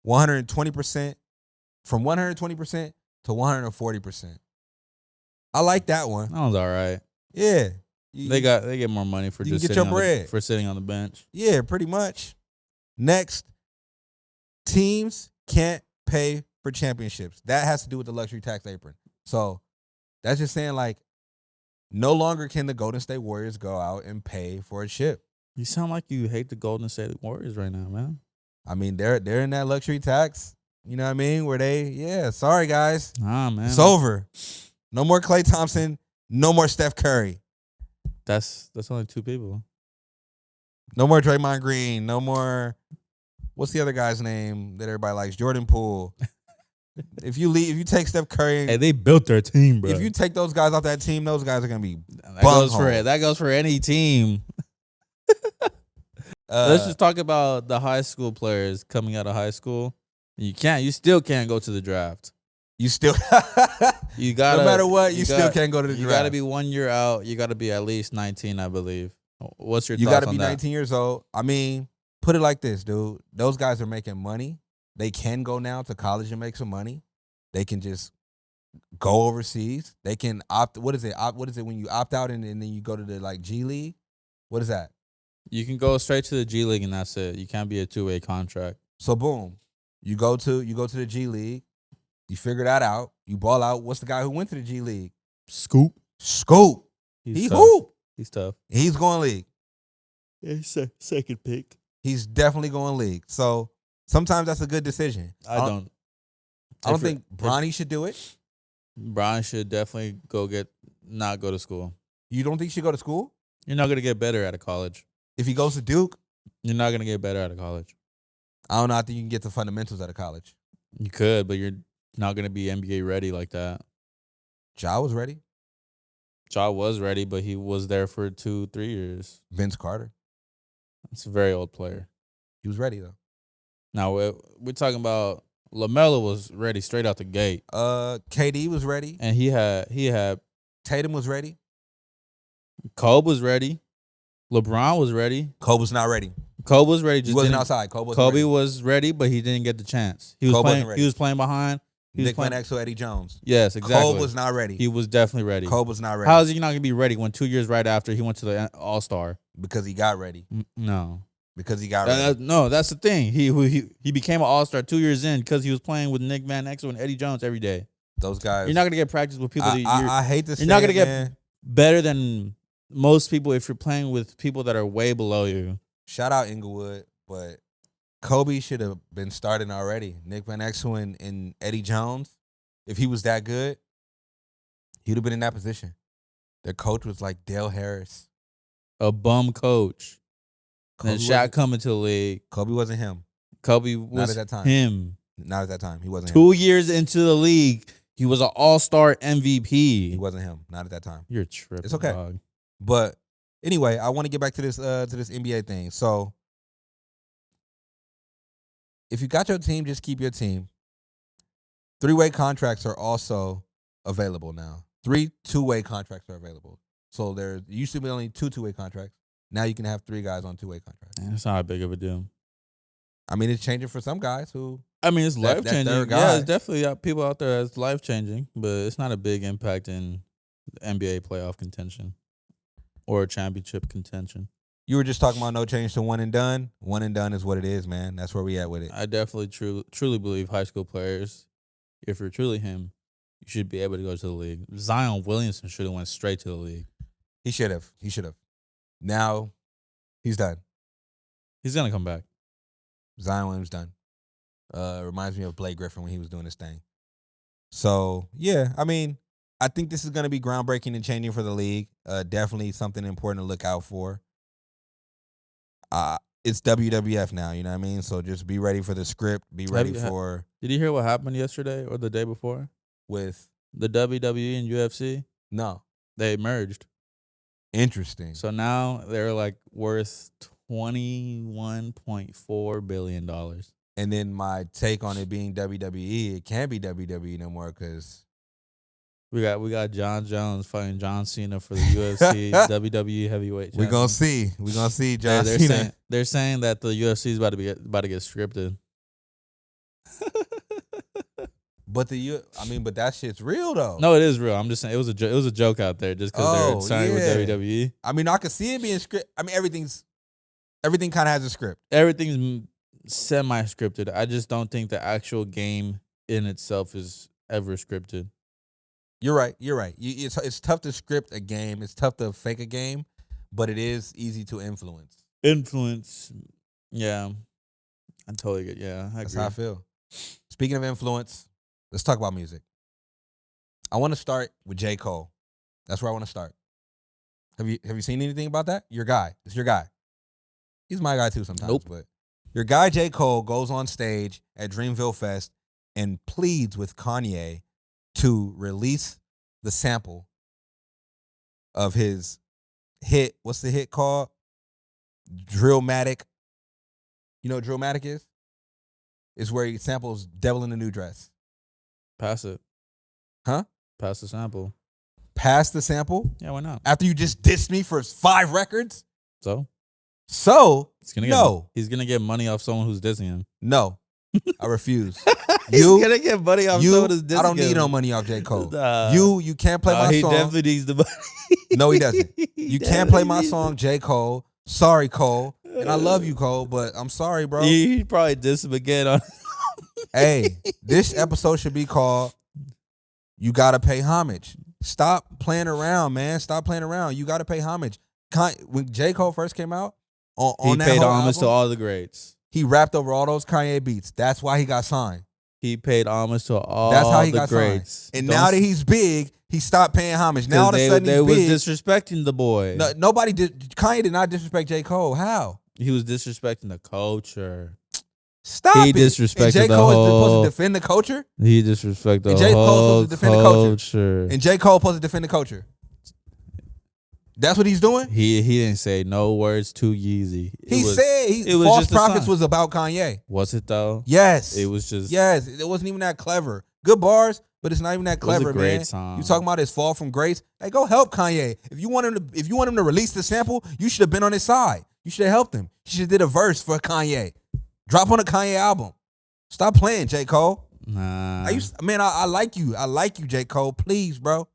120%, from 120% to 140%. I like that one. That one's all right. Yeah. They get more money for just for sitting on the bench. Yeah, pretty much. Next, teams can't pay for championships. That has to do with the luxury tax apron. So that's just saying, like, no longer can the Golden State Warriors go out and pay for a chip. You sound like you hate the Golden State Warriors right now, man. I mean, they're in that luxury tax. You know what I mean? Where sorry guys. Ah, man. It's over. No more Klay Thompson. No more Steph Curry. That's only two people. No more Draymond Green. No more. What's the other guy's name that everybody likes? Jordan Poole. If you take Steph Curry, hey, they built their team, bro. If you take those guys off that team, those guys are gonna be. That goes for any team. Let's just talk about the high school players coming out of high school. You still can't go to the draft. You still, you gotta. No matter what, you still can't go to the draft. You gotta be 1 year out. You gotta be at least 19, I believe. What's your thoughts on that? You gotta be 19 years old. I mean, put it like this, dude. Those guys are making money. They can go now to college and make some money. They can just go overseas. They can opt. What is it? What is it when you opt out and then you go to the G League? What is that? You can go straight to the G League and that's it. You can't be a two-way contract. So boom, you go to the G League. You figure that out. You ball out. What's the guy who went to the G League? Scoop. He hoop. He's tough. He's going league. Yeah, he's second pick. He's definitely going league. So sometimes that's a good decision. I don't think Bronny should do it. Bron should definitely not go to school. You don't think he should go to school? You're not gonna get better out of college. If he goes to Duke, you're not gonna get better out of college. I don't know. I think you can get the fundamentals out of college. You could, but you're not gonna be NBA ready like that. Ja was ready. Ja was ready, but he was there for 2-3 years. Vince Carter. That's a very old player. He was ready though. Now we're talking about LaMelo was ready straight out the gate. KD was ready, and he had Tatum was ready. Kobe was ready. LeBron was ready. Kobe was not ready. Kobe was ready. He wasn't outside. Kobe was ready, but he didn't get the chance. He was playing behind. Nick Van Exel, Eddie Jones. Yes, exactly. Kobe was not ready. He was definitely ready. Kobe was not ready. How is he not gonna be ready when 2 years right after he went to the All-Star? Because he got ready. No. Because he got ready. No, that's the thing. He became an All-Star 2 years in because he was playing with Nick Van Exel and Eddie Jones every day. Those guys. You're not gonna get practice with people. I hate to say you're not gonna get man. better than most people if you're playing with people that are way below you. Shout out Inglewood, but Kobe should have been starting already. Nick Van Exel and Eddie Jones, if he was that good, he would have been in that position. Their coach was like Dale Harris. A bum coach. Then Shaq coming to the league. Kobe wasn't him. Kobe was not at that time. Him. Not at that time. He wasn't 2 him. years into the league, He was an all-star He MVP. wasn't him. Not at that time. You're tripping. It's okay. Dog. But anyway, I want to get back to this NBA thing. So if you got your team, just keep your team. 3-way contracts are also available now. 3 2-way contracts are available. So there used to be only 2 2-way contracts. Now you can have 3 guys on 2-way contracts. It's not a big of a deal. I mean, it's changing for some guys who. I mean, it's That life-changing. third Yeah, guy. it's definitely people out there that's life-changing, but it's not a big impact in the NBA playoff contention or championship contention. You were just talking about no change to one and done. One and done is what it is, man. That's where we at with it. I definitely truly believe high school players, if you're truly him, you should be able to go to the league. Zion Williamson should have went straight to the league. He should have. He should have. Now, he's done. He's going to come back. Zion Williams done. Reminds me of Blake Griffin when he was doing his thing. So, yeah, I mean, I think this is going to be groundbreaking and changing for the league. Definitely something important to look out for. It's WWF now, you know what I mean? So just be ready for the script. Be ready for... Did you hear what happened yesterday or the day before? With... The WWE and UFC? No. They merged. Interesting. So now they're like worth $21.4 billion. And then my take on it being WWE, it can't be WWE no more because... We got John Jones fighting John Cena for the UFC WWE heavyweight champion. We're gonna see John Cena. They're saying that the UFC is about to get scripted. But but that shit's real though. No, it is real. I'm just saying it was a joke out there just because they're signing with WWE. I mean, I could see it being script. I mean, everything kind of has a script. Everything's semi-scripted. I just don't think the actual game in itself is ever scripted. You're right. It's tough to script a game. It's tough to fake a game, but it is easy to influence. Yeah. I totally get. Yeah, I That's agree. how I feel. Speaking of influence, let's talk about music. I want to start with J. Cole. That's where I want to start. Have you seen anything about that? Your guy. It's your guy. He's my guy too sometimes. Nope. But your guy J. Cole goes on stage at Dreamville Fest and pleads with Kanye to release the sample of his hit. What's the hit called? Drillmatic. You know what Drillmatic is? It's where he samples Devil in a New Dress. Pass it. Huh? Pass the sample. Pass the sample? Yeah, why not? After you just dissed me for 5 records? So No. He's gonna get money off someone who's dissing him. No. I refuse. He's gonna get money off someone who's dissing him. I don't need no money off J. Cole. Nah. You can't play my he song. He definitely needs the money. No, he doesn't. You can't play my song, J. Cole. Sorry, Cole. And I love you, Cole, but I'm sorry, bro. He probably dissed him again on. Hey, this episode should be called You Gotta Pay Homage. Stop playing around, man. Stop playing around. You gotta pay homage. When J. Cole first came out, on that he paid whole homage album, to all the greats. he rapped over all those Kanye beats. That's why he got signed. He paid homage to all That's how he the got greats. signed. And now that he's big, he stopped paying homage. Now all of a sudden they he's was big. disrespecting the boy. No, nobody did. Kanye did not disrespect J. Cole. How? He was disrespecting the culture. Stop He it. disrespected and J. the Cole is supposed whole- to defend the culture? He disrespected the And J. Cole's whole supposed to defend the culture. culture. And J. Cole supposed to defend the culture. That's what he's doing? He didn't say no words to Yeezy. He said it was False just a Prophets sign. was about Kanye. Was it though? Yes. It was just. Yes. It wasn't even that clever. Good bars, but it's not even that was a clever, great man. song. You talking about his fall from grace? Hey, go help Kanye. If you want him to release the sample, you should have been on his side. You should have helped him. You should have did a verse for Kanye. Drop on a Kanye album. Stop playing, J. Cole. Nah. I like you. I like you, J. Cole. Please, bro.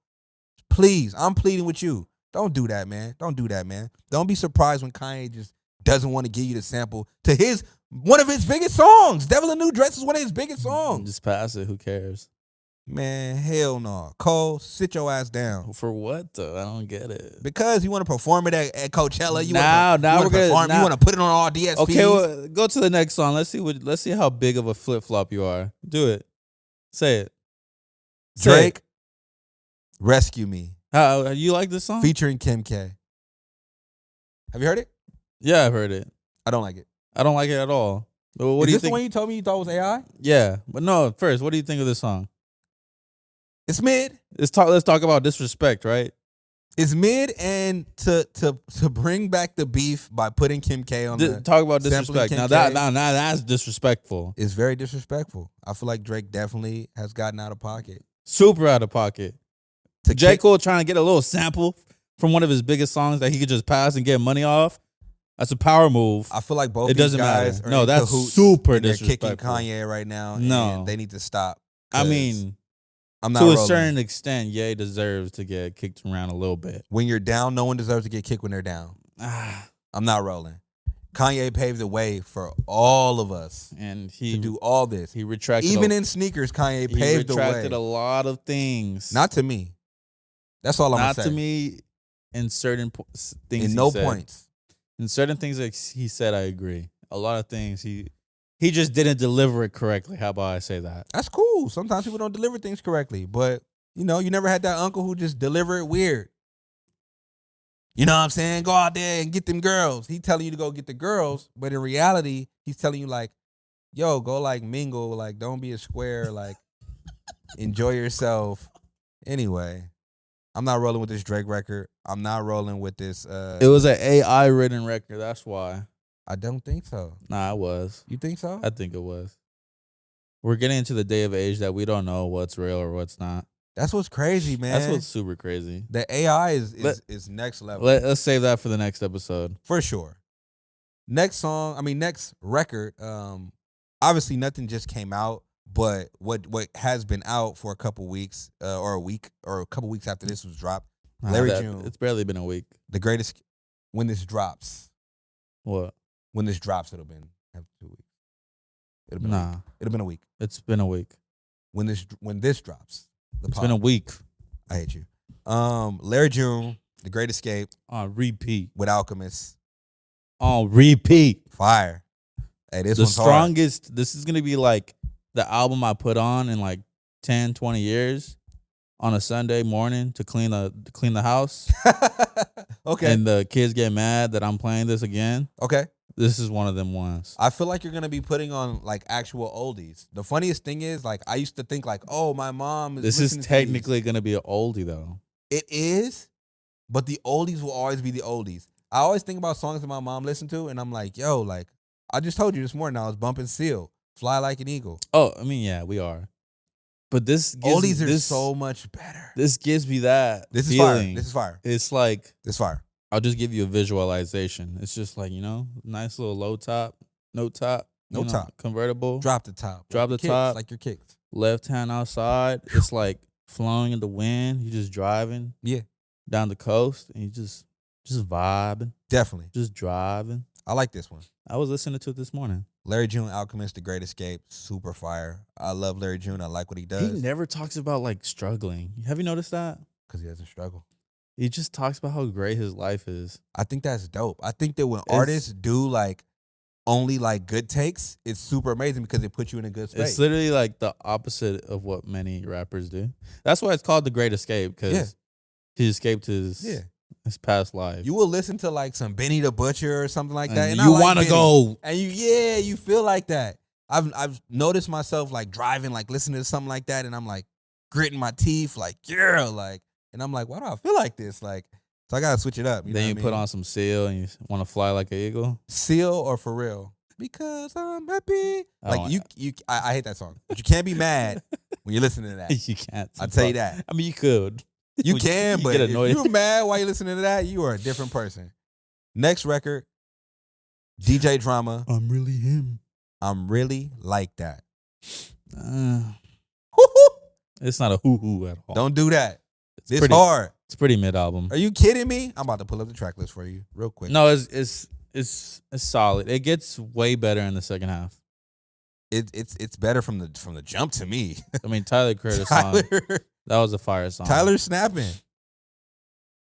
Please. I'm pleading with you. Don't do that, man. Don't do that, man. Don't be surprised when Kanye just doesn't want to give you the sample to one of his biggest songs. Devil in a New Dress is one of his biggest songs. Just pass it. Who cares? Man, hell no. Cole, sit your ass down. For what though? I don't get it. Because you want to perform it at Coachella. You now we're gonna. You want to put it on all DSPs. Okay, well, go to the next song. Let's see how big of a flip flop you are. Do it. Say it. Drake, Rescue Me. How you like this song? Featuring Kim K. Have you heard it? Yeah, I've heard it. I don't like it. I don't like it at all. But what Is do you this think? the one you told me you thought was AI? Yeah, but no. First, what do you think of this song? It's mid. Let's talk about disrespect, right? It's mid, and to bring back the beef by putting Kim K on the Talk about sampling disrespect. Kim Now K that's disrespectful. is very disrespectful. I feel like Drake definitely has gotten out of pocket. Super out of pocket. To J. kick- Cole trying to get a little sample from one of his biggest songs that he could just pass and get money off. That's a power move. I feel like both It these doesn't guys matter. are No, in that's cahoots, super and they're kicking disrespectful. Kanye right now. No. And they need to stop. I 'cause mean, I'm not to a rolling. certain extent, Ye deserves to get kicked around a little bit. When you're down, no one deserves to get kicked when they're down. I'm not rolling. Kanye paved the way for all of us And to he do all this. he retracted Even in sneakers, Kanye he paved the way. retracted a lot of things. Not to me. That's all I'm Not gonna say. to me. In certain things, In no he said. points. In certain things that he said, I agree. A lot of things he just didn't deliver it correctly. How about I say that? That's cool. Sometimes people don't deliver things correctly, but you never had that uncle who just deliver it weird. You know what I'm saying? Go out there and get them girls. He telling you to go get the girls, but in reality, he's telling you like, yo, go like mingle, like don't be a square, like enjoy yourself. Anyway, I'm not rolling with this Drake record. I'm not rolling with this. It was an AI written record. That's why. I don't think so. Nah, it was. You think so? I think it was. We're getting into the day of age that we don't know what's real or what's not. That's what's crazy, man. That's what's super crazy. The AI is next level. Let's save that for the next episode. For sure. Next record, obviously nothing just came out, but what has been out for a couple weeks, or a couple weeks after this was dropped, Larry June. It's barely been a week. The greatest, when this drops. What? When this drops, it'll been 2 weeks. It'll been Nah. It'll been a week. It's been a week. When this drops. It's been a week. I hate you. Larry June, The Great Escape On repeat. with Alchemist. On repeat. Fire. Hey, this The one's hard. strongest. This is going to be like the album I put on in like 10, 20 years on a Sunday morning to clean the house. Okay. And the kids get mad that I'm playing this again. Okay. This is one of them ones. I feel like you're gonna be putting on like actual oldies. The funniest thing is, like, I used to think like, oh, my mom is. This listening is to these. technically going to be an oldie though. It is, but the oldies will always be the oldies. I always think about songs that my mom listened to, and I'm like, yo, like I just told you this morning, I was bumping Seal, Fly Like an Eagle. Oh, I mean, yeah, we are. But this gives Oldies are this, so much better. This gives me that This is feeling. fire. This is fire. It's like This is fire. I'll just give you a visualization. It's just like, nice little low top, no top, No top. convertible. Drop the top. Drop Like the your kicks, top. like your kicks. Left hand outside. It's like flowing in the wind. You just driving. Yeah. Down the coast and you just vibing, Definitely. just driving. I like this one. I was listening to it this morning. Larry June, Alchemist, The Great Escape, super fire. I love Larry June. I like what he does. He never talks about like struggling. Have you noticed that? Because he doesn't struggle. He just talks about how great his life is. I think that's dope. I think that when artists do like only like good takes, it's super amazing because it puts you in a good space. It's literally like the opposite of what many rappers do. That's why it's called The Great Escape, because he escaped his past life. You will listen to like some Benny the Butcher or something like that, and you I like want to Benny. go. And you feel like that. I've noticed myself like driving, like listening to something like that, and I'm like gritting my teeth, like and I'm like, why do I feel like this? Like, so I gotta switch it up. Then you put on some Seal and you want to fly like an eagle. Seal or For Real? Because I'm happy. I Like I hate that song, but you can't be mad when you're listening to that. You can't. I'll tell you that. I mean, you could. You can, You but get if annoyed. you're mad while you're listening to that, you are a different person. Next record, DJ Drama. I'm really him. I'm really like that. It's not a hoo-hoo at all. Don't do that. It's pretty hard. It's pretty mid-album. Are you kidding me? I'm about to pull up the track list for you real quick. No, it's solid. It gets way better in the second half. It's better from the jump to me. I mean, Tyler Curtis song. That was a fire song. Tyler's snapping.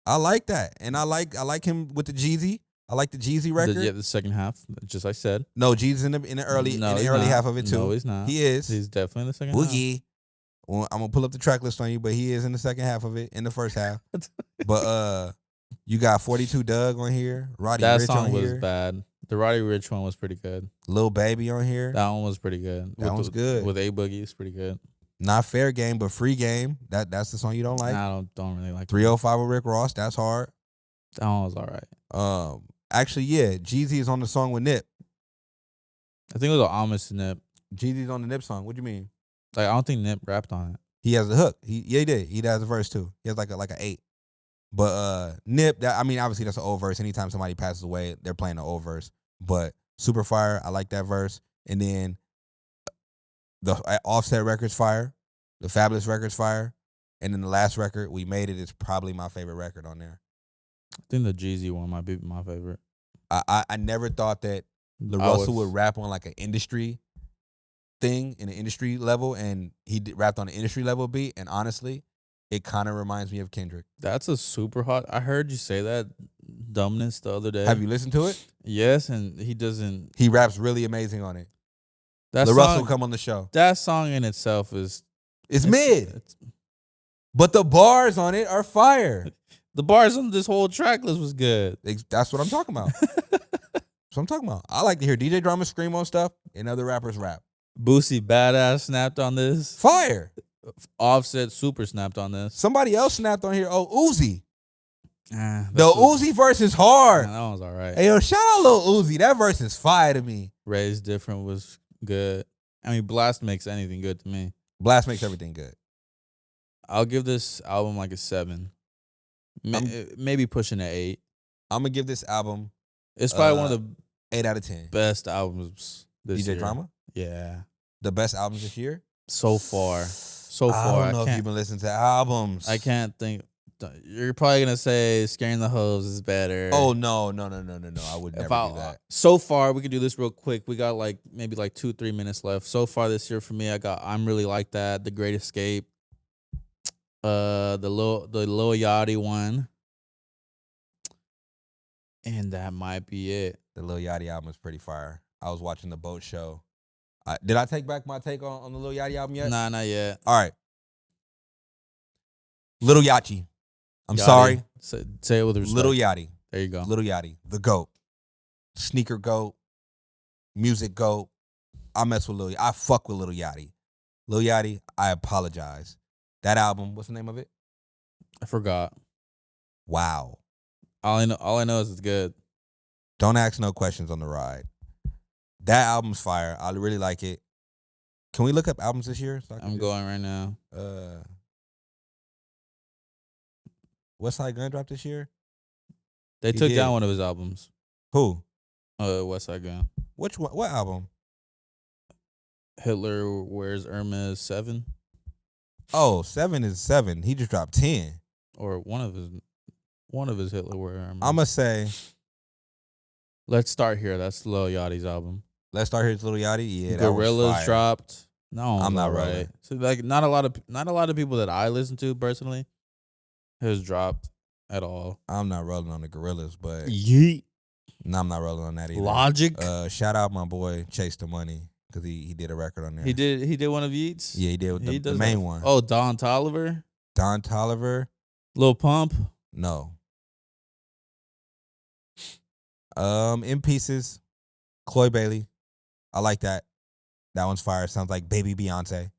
I like that, and I like him with the Jeezy. I like the Jeezy record. The second half, just like I said. No, Jeezy's in the early No, in the he's early not. half of it too. No, he's not. He is. He's definitely in the second half. Boogie. Well, I'm gonna pull up the track list on you, but he is in the second half of it. In the first half, but you got 42 Doug on here. Roddy That Ricch song on was here. bad. The Roddy Ricch one was pretty good. Lil Baby on here. That one was pretty good. That one's good. With A Boogie, it's pretty good. Not Fair Game, but Free Game. That's the song you don't like. Nah, I don't really like 305 with Rick Ross. That's hard. That one was all right. Actually, yeah, Jeezy is on the song with Nip. I think it was an homage to Nip. Jeezy's on the Nip song. What do you mean? Like, I don't think Nip rapped on it. He has a hook. He did. He has a verse too. He has like an 8. But Nip, obviously that's an old verse. Anytime somebody passes away, they're playing the old verse. But Super Fire, I like that verse. And then the Offset record's fire, the Fabulous record's fire, and then the last record, We Made It, is probably my favorite record on there. I think the Jeezy one might be my favorite. I never thought that Russell would rap on like an industry thing in an industry level, and he rapped on an industry level beat. And honestly, it kind of reminds me of Kendrick. That's a super hot. I heard you say that dumbness the other day. Have you listened to it? Yes, and he doesn't. He raps really amazing on it. That Russell come on the show. That song in itself it's mid, but the bars on it are fire. The bars on this whole track list was good. That's what I'm talking about. That's what I'm talking about. I like to hear DJ Drama scream on stuff and other rappers rap. Boosie Badass snapped on this. Fire. Offset super snapped on this. Somebody else snapped on here. Oh, Uzi. The Uzi verse is hard. That one was all right. Hey, yo, shout out Lil Uzi. That verse is fire to me. Raised Different was good. I mean, Blast makes anything good to me. Blast makes everything good. I'll give this album like a 7. Maybe pushing an 8. I'm going to give this album. It's probably one of the 8 out of 10. Best albums this year. DJ Drama? Yeah. The best albums this year? So far. I don't know if you've been listening to albums. I can't think. You're probably going to say Scaring the Hoes is better. Oh, no. I would never do that. So far, we can do this real quick. We got maybe 2-3 minutes left. So far this year for me, I got I'm Really Like That, The Great Escape, the Lil Yachty one. And that might be it. The Lil Yachty album is pretty fire. I was watching the Boat Show. Did I take back my take on the Lil Yachty album yet? Nah, not yet. All right. Little Yachty. I'm Yachty. Sorry. Say it with respect. Little Yachty. There you go. Little Yachty. The GOAT. Sneaker GOAT. Music GOAT. I mess with Lil Yachty. I fuck with Little Yachty. Lil Yachty, I apologize. That album, what's the name of it? I forgot. Wow. All I know is it's good. Don't ask no questions on the ride. That album's fire. I really like it. Can we look up albums this year? So I'm going right now. West Side Gun dropped this year? They took down one of his albums. Who? West Side Gun. Which one? What album? Hitler Wears Hermes 7. Oh, 7 is 7. He just dropped 10. Or one of his Hitler Wears Hermes. I'ma say. Let's start here. That's Lil Yachty's album. Let's start here. It's Lil Yachty. Yeah, that Gorillas was fire. dropped. No, I'm not right. rolling. So not a lot of people that I listen to personally has dropped at all. I'm not rolling on the Gorillas, but Yeet. no, I'm not rolling on that either. Logic. Shout out my boy Chase the Money because he did a record on there. He did one of Yeats. Yeah, he did with the main one. Oh, Don Toliver. Don Toliver. Lil Pump. No. In Pieces. Chloe Bailey. I like that. That one's fire. Sounds like Baby Beyonce.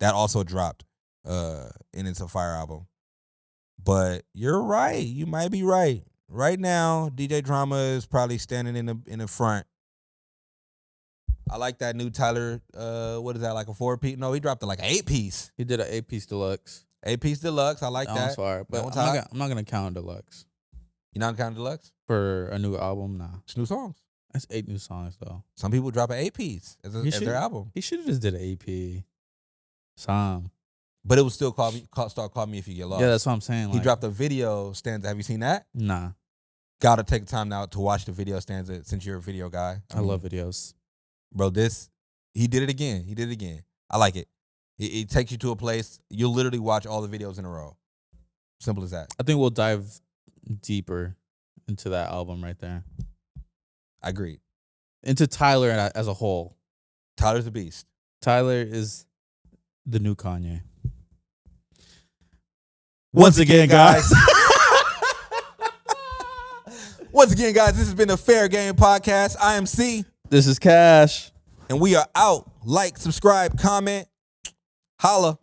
That also dropped. And it's a fire album. But you're right. You might be right. Right now, DJ Drama is probably standing in the front. I like that new Tyler. What is that, like a 4-piece? No, he dropped it like an 8-piece. He did an 8-piece deluxe. 8-piece deluxe. I like that. That one's fire. But I'm not gonna count deluxe. You not counting deluxe? For a new album? Nah. It's new songs. That's 8 new songs though. Some people drop an 8-piece as their album. He should have just did an AP. Some. But it would still start Call Me If You Get Lost. Yeah, that's what I'm saying. He dropped a video stanza. Have you seen that? Nah. Gotta take the time now to watch the video stanza since you're a video guy. I love videos. Bro, he did it again. I like it. It takes you to a place, you'll literally watch all the videos in a row. Simple as that. I think we'll dive deeper into that album right there. I agree. Into Tyler as a whole. Tyler's a beast. Tyler is the new Kanye. Once again, guys. Once again, guys, this has been a Fair Game Podcast. I am C. This is Cash. And we are out. Like, subscribe, comment. Holla.